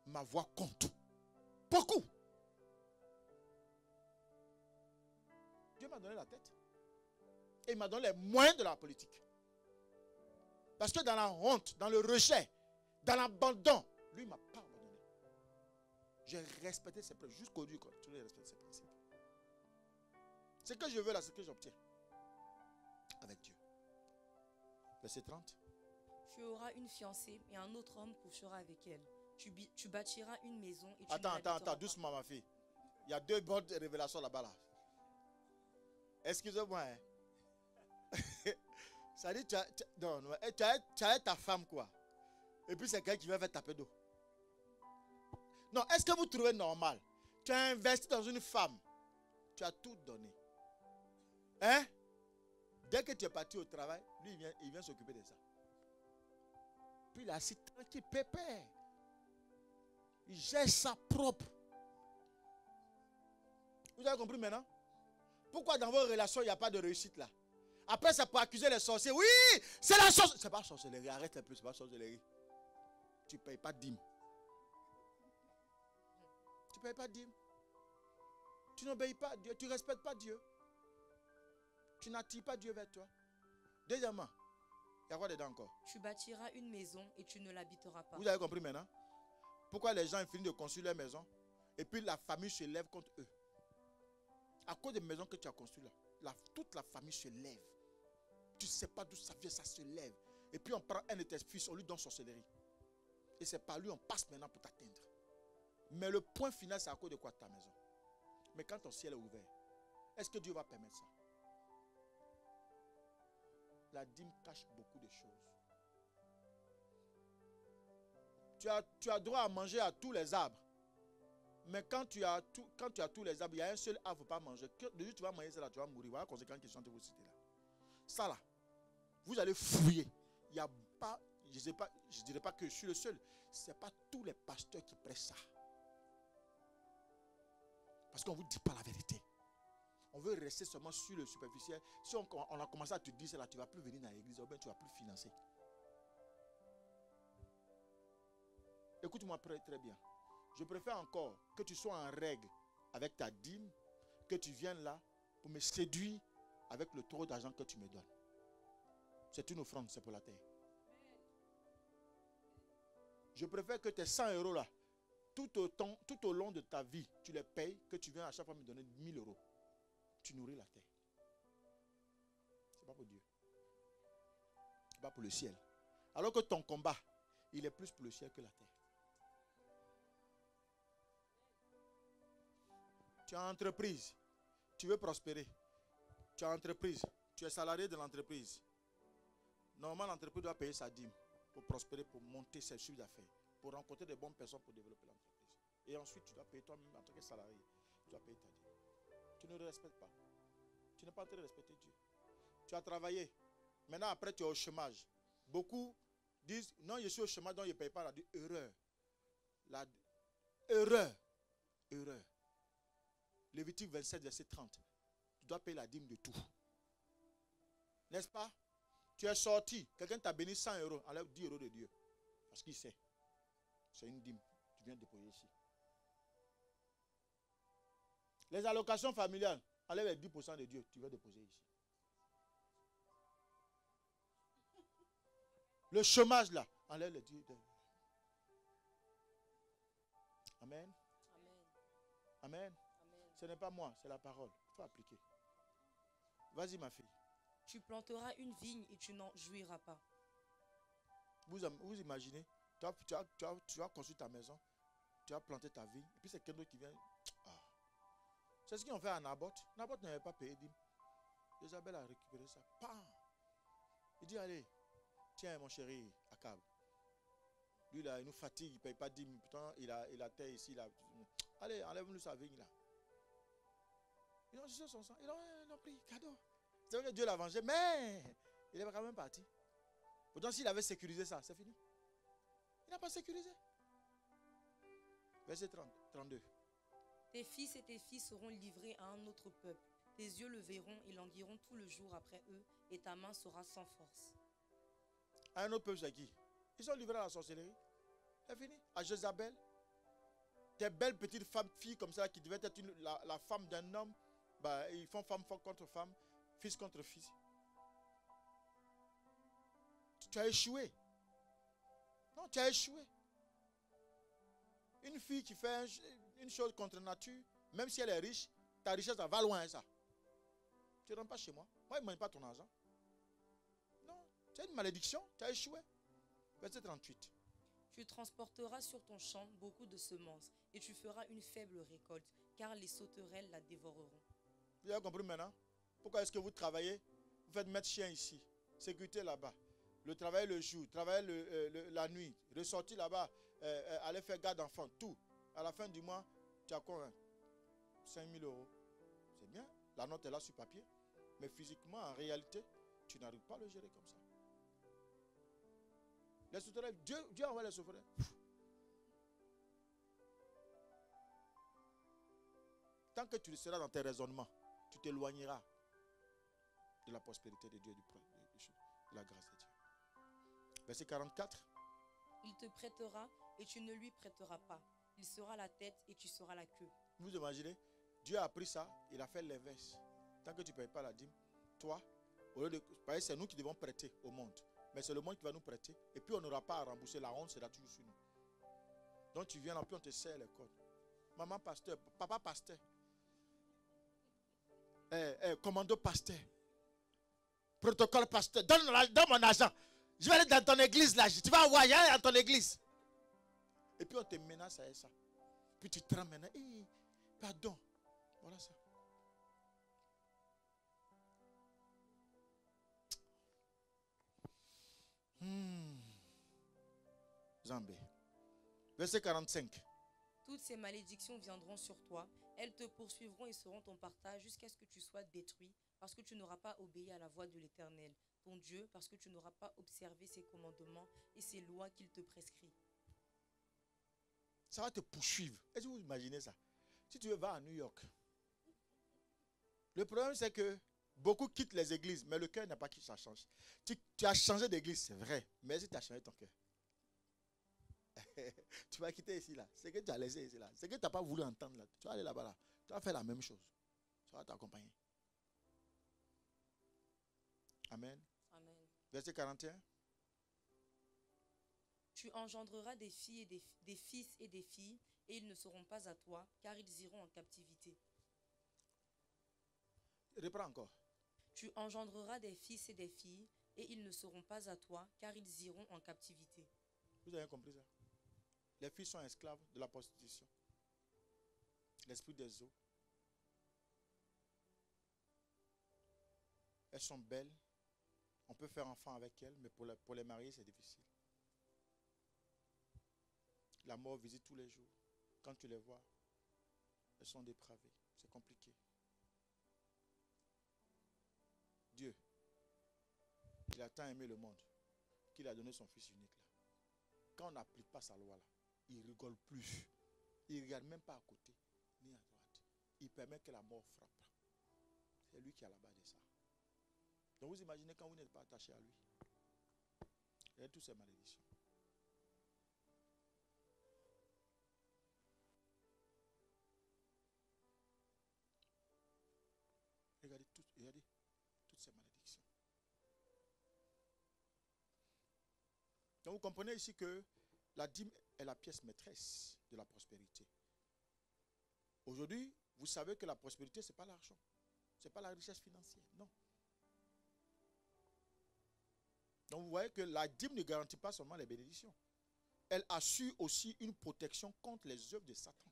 ma voix compte. Beaucoup. Dieu m'a donné la tête. Et il m'a donné les moyens de la politique. Parce que dans la honte, dans le rejet, dans l'abandon, Lui, il ne m'a pas abandonné. J'ai respecté ses principes. Jusqu'au jour, je vais respecter ses principes. Ce que je veux là, c'est ce que j'obtiens. Avec Dieu. Verset 30. Tu auras une fiancée et un autre homme couchera avec elle. Tu bâtiras une maison et tu Attends, doucement ma fille. Il y a 2 bonnes révélations là-bas là. Excusez-moi. Hein. Ça dit, tu as ta femme quoi. Et puis c'est quelqu'un qui va faire taper d'eau. Non, est-ce que vous trouvez normal? Tu as investi dans une femme. Tu as tout donné. Hein? Dès que tu es parti au travail, lui il vient s'occuper de ça. Puis il est assis tranquille, pépère. Il gère ça propre. Vous avez compris maintenant? Pourquoi dans vos relations il n'y a pas de réussite là? Après c'est pour accuser les sorciers. Oui, c'est la sorcellerie. C'est pas sorcellerie, arrête un peu, c'est pas sorcellerie. Tu ne payes pas de dîme. Tu ne payes pas de dîme. Tu n'obéis pas à Dieu, tu ne respectes pas Dieu. Tu n'attires pas Dieu vers toi. Deuxièmement, il y a quoi dedans encore? Tu bâtiras une maison et tu ne l'habiteras pas. Vous avez compris maintenant? Pourquoi les gens finissent de construire leur maison et puis la famille se lève contre eux? À cause des maisons que tu as construites là, toute la famille se lève. Tu ne sais pas d'où ça vient, ça se lève. Et puis on prend un de tes fils, on lui donne sorcellerie. Et c'est par lui on passe maintenant pour t'atteindre. Mais le point final, c'est à cause de quoi ta maison? Mais quand ton ciel est ouvert, est-ce que Dieu va permettre ça? La dîme cache beaucoup de choses. Tu as droit à manger à tous les arbres. Mais quand tu as tous les arbres, il y a un seul arbre, il ne faut pas manger. De jour tu vas manger ça là, tu vas mourir. Voilà la conséquence qui sont de vous citer là. Ça là, vous allez fouiller. Il n'y a pas, je ne dirais pas que je suis le seul. Ce n'est pas tous les pasteurs qui prêchent ça. Parce qu'on ne vous dit pas la vérité. On veut rester seulement sur le superficiel. Si on a commencé à te dire cela, tu ne vas plus venir dans l'église, ou bien tu ne vas plus financer. Écoute-moi très bien. Je préfère encore que tu sois en règle avec ta dîme, que tu viennes là pour me séduire avec le trop d'argent que tu me donnes. C'est une offrande, c'est pour la terre. Je préfère que tes 100 euros là, tout au long de ta vie, tu les payes, que tu viens à chaque fois me donner 1000 euros. Tu nourris la terre. Ce n'est pas pour Dieu. Ce n'est pas pour le ciel. Alors que ton combat, il est plus pour le ciel que la terre. Tu as une entreprise, tu veux prospérer. Tu as une entreprise, tu es salarié de l'entreprise. Normalement, l'entreprise doit payer sa dîme pour prospérer, pour monter ses chiffres d'affaires, pour rencontrer des bonnes personnes pour développer l'entreprise. Et ensuite, tu dois payer toi-même en tant que salarié. Tu dois payer ta dîme. Tu ne le respectes pas. Tu n'es pas en train de respecter Dieu. Tu as travaillé. Maintenant, après, tu es au chômage. Beaucoup disent, non, je suis au chômage, donc je ne paye pas la dîme. Erreur. Erreur. Lévitique 27, verset 30. Tu dois payer la dîme de tout. N'est-ce pas? Tu es sorti. Quelqu'un t'a béni 100 euros. Enlève 10 euros de Dieu. Parce qu'il sait. C'est une dîme. Tu viens déposer ici. Les allocations familiales. Enlève les 10% de Dieu. Tu vas déposer ici. Le chômage là. Enlève les 10. Amen. Amen. Ce n'est pas moi, c'est la parole. Il faut appliquer. Vas-y ma fille. Tu planteras une vigne et tu n'en jouiras pas. Vous imaginez, tu as construit ta maison, tu as planté ta vigne, et puis c'est quelqu'un qui vient. Ah. C'est ce qu'ils ont fait à Naboth. Naboth n'avait pas payé dîme. Isabelle a récupéré ça. Pam. Il dit, allez, tiens mon chéri, Akab. Lui là, il nous fatigue, il ne paye pas dîme. Putain, il a terre ici. Là. Allez, enlève-nous sa vigne là. Ils ont jeté son sang. Ils ont pris cadeau. C'est vrai que Dieu l'a vengé, mais il est quand même parti. Pourtant, s'il avait sécurisé ça, c'est fini. Il n'a pas sécurisé. Verset 32. Tes fils et tes filles seront livrés à un autre peuple. Tes yeux le verront et languiront tout le jour après eux, et ta main sera sans force. À un autre peuple, c'est qui? Ils sont livrés à la sorcellerie. C'est fini. À Jézabel. Tes belles petites femmes, filles comme ça, qui devaient être la femme d'un homme, bah, ils font femme contre femme, fils contre fils. Tu as échoué. Non, tu as échoué. Une fille qui fait une chose contre nature, même si elle est riche, ta richesse, ça va loin, ça. Tu ne rentres pas chez moi. Moi, je ne mange pas ton argent. Non, c'est une malédiction. Tu as échoué. Verset 38. Tu transporteras sur ton champ beaucoup de semences, et tu feras une faible récolte, car les sauterelles la dévoreront. Vous avez compris maintenant? Pourquoi est-ce que vous travaillez? Vous faites mettre chien ici, sécurité là-bas, le travail le jour, travailler la nuit, ressortir là-bas, aller faire garde d'enfants, tout. À la fin du mois, tu as quoi? 5 000 euros. C'est bien, la note est là sur papier. Mais physiquement, en réalité, tu n'arrives pas à le gérer comme ça. Les sauterelles, Dieu envoie les sauterelles. Tant que tu seras dans tes raisonnements, tu t'éloigneras de la prospérité de Dieu, de la grâce de Dieu. Verset 44. Il te prêtera et tu ne lui prêteras pas. Il sera la tête et tu seras la queue. Vous imaginez, Dieu a pris ça, il a fait l'inverse. Tant que tu ne payes pas la dîme, toi, au lieu de, c'est nous qui devons prêter au monde. Mais c'est le monde qui va nous prêter. Et puis on n'aura pas à rembourser. La honte sera toujours sur nous. Donc tu viens là, puis on te serre les côtes. Maman pasteur, papa pasteur. Commando pasteur. Protocole pasteur. Donne mon argent. Je vais aller dans ton église là. Tu vas voir, dans ton église. Et puis on te menace avec ça. Puis tu te rends maintenant. Pardon. Voilà ça. Zambé. Verset 45. Toutes ces malédictions viendront sur toi. Elles te poursuivront et seront ton partage jusqu'à ce que tu sois détruit, parce que tu n'auras pas obéi à la voix de l'Éternel, ton Dieu, parce que tu n'auras pas observé ses commandements et ses lois qu'il te prescrit. Ça va te poursuivre. Est-ce que vous imaginez ça? Si tu vas à New York, le problème c'est que beaucoup quittent les églises, mais le cœur n'a pas quitté, ça change. Tu as changé d'église, c'est vrai, mais si tu as changé ton cœur, tu vas quitter ici là. C'est que tu as laissé ici là. C'est que tu n'as pas voulu entendre là. Tu vas aller là-bas là. Tu vas faire la même chose. Ça va t'accompagner. Amen. Amen. Verset 41. Tu engendreras des filles et des fils et des filles, et ils ne seront pas à toi, car ils iront en captivité. Reprends encore. Tu engendreras des fils et des filles, et ils ne seront pas à toi, car ils iront en captivité. Vous avez compris ça? Les filles sont esclaves de la prostitution. L'esprit des eaux. Elles sont belles. On peut faire enfant avec elles, mais pour les marier, c'est difficile. La mort visite tous les jours. Quand tu les vois, elles sont dépravées. C'est compliqué. Dieu, il a tant aimé le monde qu'il a donné son Fils unique là. Quand on n'applique pas sa loi là, il ne rigole plus. Il ne regarde même pas à côté, ni à droite. Il permet que la mort frappe. C'est lui qui a la bas de ça. Donc vous imaginez quand vous n'êtes pas attaché à lui. Il y a toutes ces malédictions. Regardez toutes ces malédictions. Donc vous comprenez ici que la dîme est la pièce maîtresse de la prospérité. Aujourd'hui, vous savez que la prospérité, ce n'est pas l'argent. Ce n'est pas la richesse financière, non. Donc vous voyez que la dîme ne garantit pas seulement les bénédictions. Elle assure aussi une protection contre les œuvres de Satan.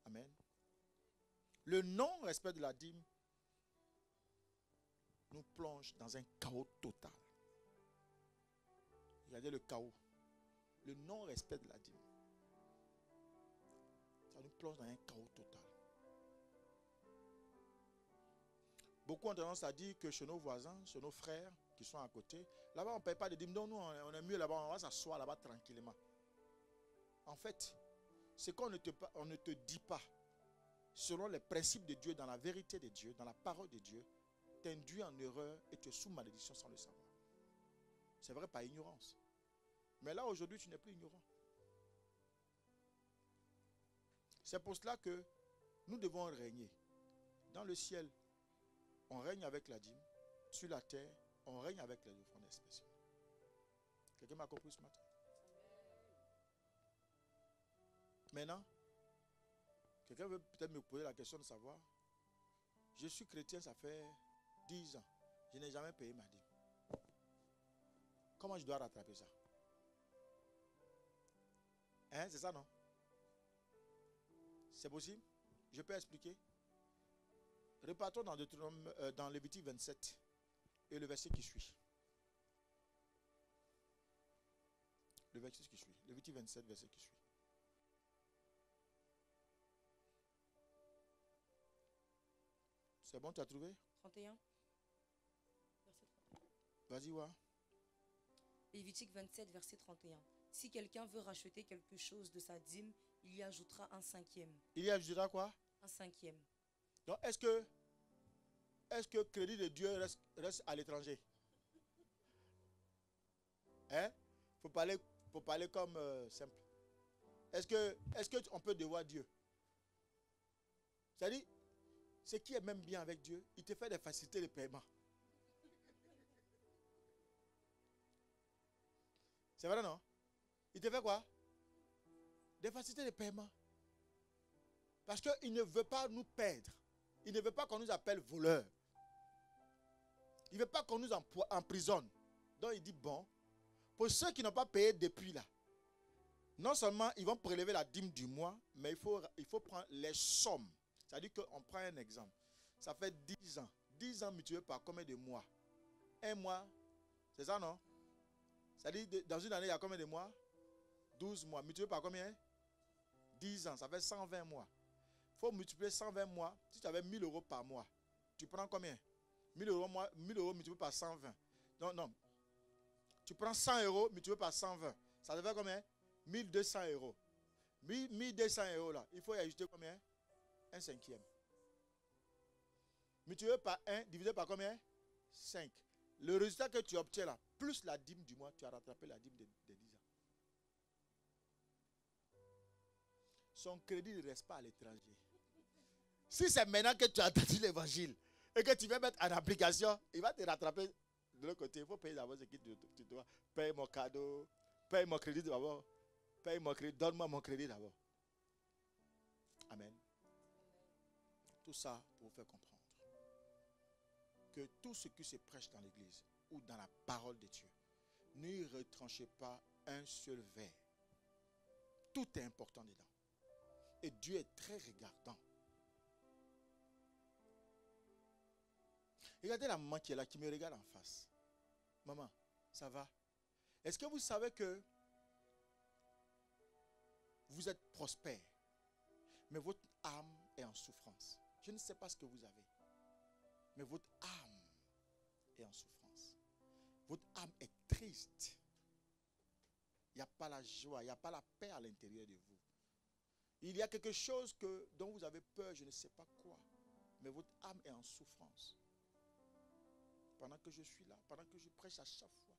Amen. Le non-respect de la dîme nous plonge dans un chaos total. Regardez le chaos. Le non-respect de la dîme. Ça nous plonge dans un chaos total. Beaucoup ont tendance à dire que chez nos voisins, chez nos frères qui sont à côté, là-bas on ne paye pas de dîme. Donc nous, on est mieux là-bas, on va s'asseoir là-bas tranquillement. En fait, ce qu'on ne te dit pas, selon les principes de Dieu, dans la vérité de Dieu, dans la parole de Dieu, t'induit en erreur et tu es sous malédiction sans le savoir. C'est vrai par ignorance. Mais là, aujourd'hui, tu n'es plus ignorant. C'est pour cela que nous devons régner. Dans le ciel, on règne avec la dîme. Sur la terre, on règne avec les offrandes spéciales. Quelqu'un m'a compris ce matin? Maintenant, quelqu'un veut peut-être me poser la question de savoir, je suis chrétien, ça fait 10 ans. Je n'ai jamais payé ma dîme. Comment je dois rattraper ça? Hein, c'est ça, non? C'est possible? Je peux expliquer? Repartons dans Lévitique 27 et le verset qui suit. Le verset qui suit. Lévitique 27, verset qui suit. C'est bon, tu as trouvé? 31. Verset 31. Vas-y, ouais. Lévitique 27, verset 31. Si quelqu'un veut racheter quelque chose de sa dîme, il y ajoutera un cinquième. Il y ajoutera quoi? Un cinquième. Donc, est-ce que crédit de Dieu reste à l'étranger? Hein? Faut parler comme simple. Est-ce qu'on peut devoir Dieu? C'est-à-dire, ce qui est même bien avec Dieu, il te fait des facilités de paiement. C'est vrai, non? Il te fait quoi? Des facilités de paiement. Parce qu'il ne veut pas nous perdre. Il ne veut pas qu'on nous appelle voleurs. Il ne veut pas qu'on nous emprisonne. Donc il dit, bon, pour ceux qui n'ont pas payé depuis là, non seulement ils vont prélever la dîme du mois, mais il faut prendre les sommes. C'est-à-dire qu'on prend un exemple. Ça fait 10 ans. 10 ans mutués par combien de mois? Un mois. C'est ça, non? C'est-à-dire, dans une année, il y a combien de mois? 12 mois. Mutué par combien? 10 ans. Ça fait 120 mois. Il faut multiplier 120 mois. Si tu avais 1000 euros par mois, tu prends combien? 1000 euros multiplié par 120. Non. Tu prends 100 euros multiplié par 120. Ça devait combien? 1200 euros. 1200 euros là. Il faut y ajouter combien? Un cinquième. Multiplié par 1, divisé par combien? 5. Le résultat que tu obtiens là, plus la dîme du mois, tu as rattrapé la dîme de 10 ans. Son crédit ne reste pas à l'étranger. Si c'est maintenant que tu as entendu l'évangile et que tu veux mettre en application, il va te rattraper de l'autre côté. Il faut payer d'abord ce que tu dois. Paye mon cadeau, paye mon crédit d'abord. Paye mon crédit, donne-moi mon crédit d'abord. Amen. Tout ça pour vous faire comprendre que tout ce qui se prêche dans l'église ou dans la parole de Dieu, n'y retranchez pas un seul vers. Tout est important dedans. Et Dieu est très regardant. Regardez la maman qui est là, qui me regarde en face. Maman, ça va? Est-ce que vous savez que vous êtes prospère, mais votre âme est en souffrance? Je ne sais pas ce que vous avez, mais votre âme est en souffrance. Votre âme est triste. Il n'y a pas la joie, il n'y a pas la paix à l'intérieur de vous. Il y a quelque chose dont vous avez peur, je ne sais pas quoi, mais votre âme est en souffrance. Pendant que je suis là, pendant que je prêche à chaque fois,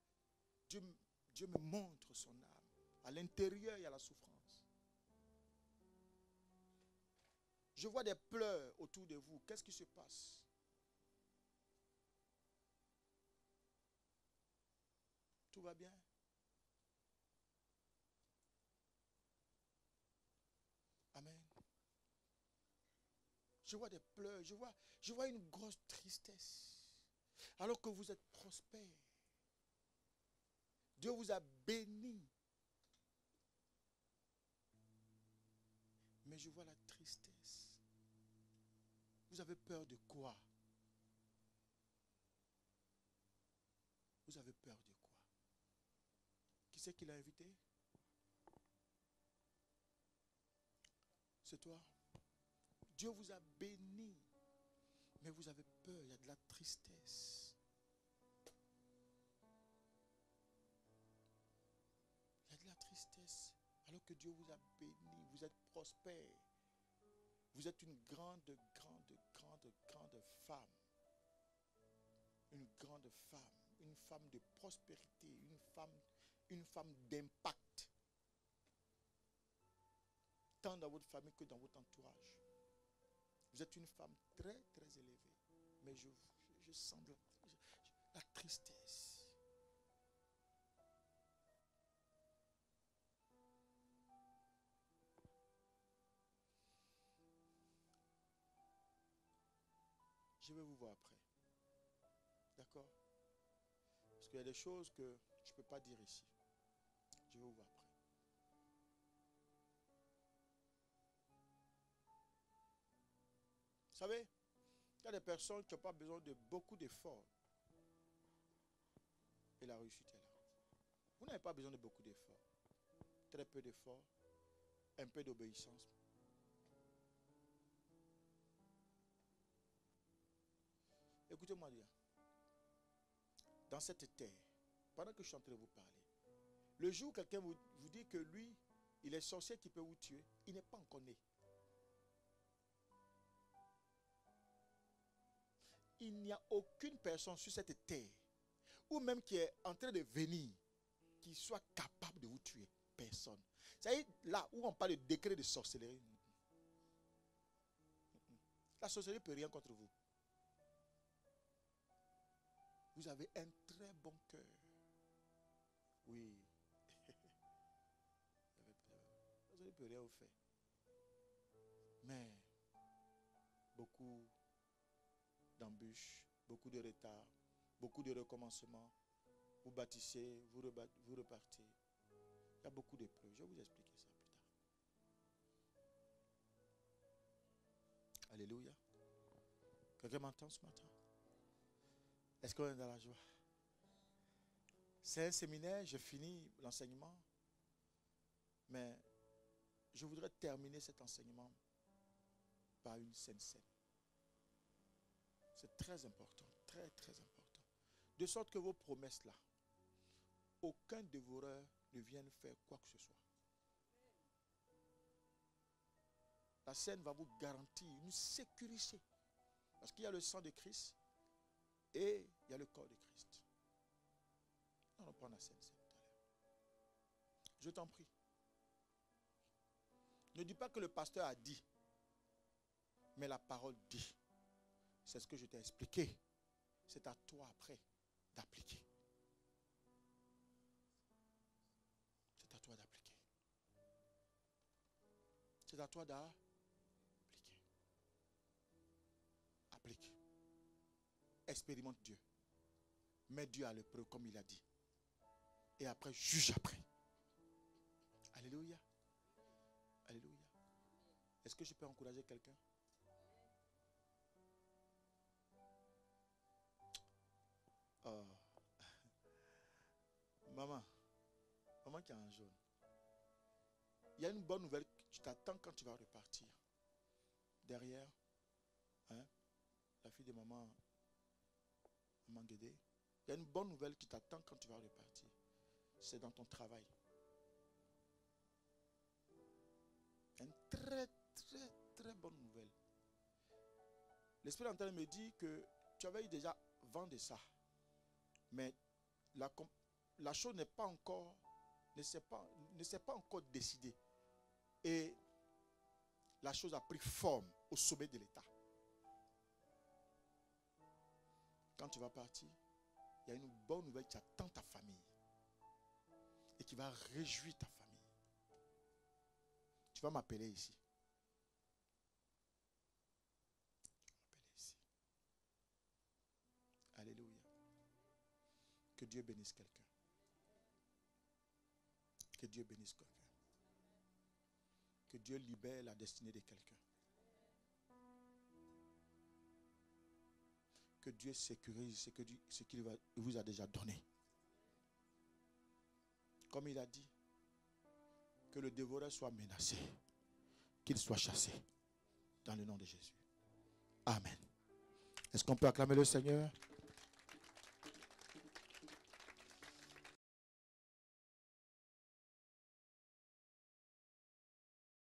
Dieu me montre son âme. À l'intérieur, il y a la souffrance. Je vois des pleurs autour de vous. Qu'est-ce qui se passe? Tout va bien? Amen. Je vois des pleurs, je vois une grosse tristesse. Alors que vous êtes prospère. Dieu vous a béni. Mais je vois la tristesse. Vous avez peur de quoi? Vous avez peur de quoi? Qui c'est qui l'a invité? C'est toi. Dieu vous a béni. Mais vous avez peur, il y a de la tristesse. Il y a de la tristesse. Alors que Dieu vous a béni, vous êtes prospère. Vous êtes une grande femme. Une grande femme. Une femme de prospérité. Une femme d'impact. Tant dans votre famille que dans votre entourage. Vous êtes une femme très élevée. Mais je sens la tristesse. Je vais vous voir après. D'accord? Parce qu'il y a des choses que je ne peux pas dire ici. Je vais vous voir après. Vous savez, il y a des personnes qui n'ont pas besoin de beaucoup d'efforts. Et la réussite est là. Vous n'avez pas besoin de beaucoup d'efforts. Très peu d'efforts. Un peu d'obéissance. Écoutez-moi bien. Dans cette terre, pendant que je suis en train de vous parler, le jour où quelqu'un vous dit que lui, il est sorcier qui peut vous tuer, il n'est pas encore né. Il n'y a aucune personne sur cette terre, ou même qui est en train de venir, qui soit capable de vous tuer. Personne. C'est là où on parle de décret de sorcellerie. La sorcellerie ne peut rien contre vous. Vous avez un très bon cœur. Oui. La sorcellerie ne peut rien vous faire. Mais beaucoup d'embûches, beaucoup de retard, beaucoup de recommencements. Vous bâtissez, vous repartez. Il y a beaucoup d'épreuves. Je vais vous expliquer ça plus tard. Alléluia. Quelqu'un m'entend ce matin? Est-ce qu'on est dans la joie? C'est un séminaire, j'ai fini l'enseignement. Mais je voudrais terminer cet enseignement par une sainte scène. C'est très important, très très important. De sorte que vos promesses là, aucun dévoreur ne vienne faire quoi que ce soit. La scène va vous garantir une sécurité. Parce qu'il y a le sang de Christ et il y a le corps de Christ. On va prendre la scène tout à l'heure. Je t'en prie. Ne dis pas que le pasteur a dit, mais la parole dit. C'est ce que je t'ai expliqué. C'est à toi après d'appliquer. C'est à toi d'appliquer. C'est à toi d'appliquer. Applique. Expérimente Dieu. Mets Dieu à l'épreuve comme il a dit. Et après, juge après. Alléluia. Alléluia. Est-ce que je peux encourager quelqu'un? Oh. Maman qui a un jaune. Il y a une bonne nouvelle. Tu t'attends quand tu vas repartir. Derrière, hein, la fille de maman Guédé. Il y a une bonne nouvelle qui t'attend quand tu vas repartir. C'est dans ton travail. Une très, très, très bonne nouvelle. L'Esprit en train de me dire que tu avais eu déjà vent de ça. Mais la chose n'est pas encore, ne s'est pas encore décidée. Et la chose a pris forme au sommet de l'État. Quand tu vas partir, il y a une bonne nouvelle qui attend ta famille. Et qui va réjouir ta famille. Tu vas m'appeler ici. Tu vas m'appeler ici. Alléluia. Que Dieu bénisse quelqu'un. Que Dieu bénisse quelqu'un. Que Dieu libère la destinée de quelqu'un. Que Dieu sécurise ce qu'il vous a déjà donné. Comme il a dit, que le dévoreur soit menacé, qu'il soit chassé, dans le nom de Jésus. Amen. Est-ce qu'on peut acclamer le Seigneur?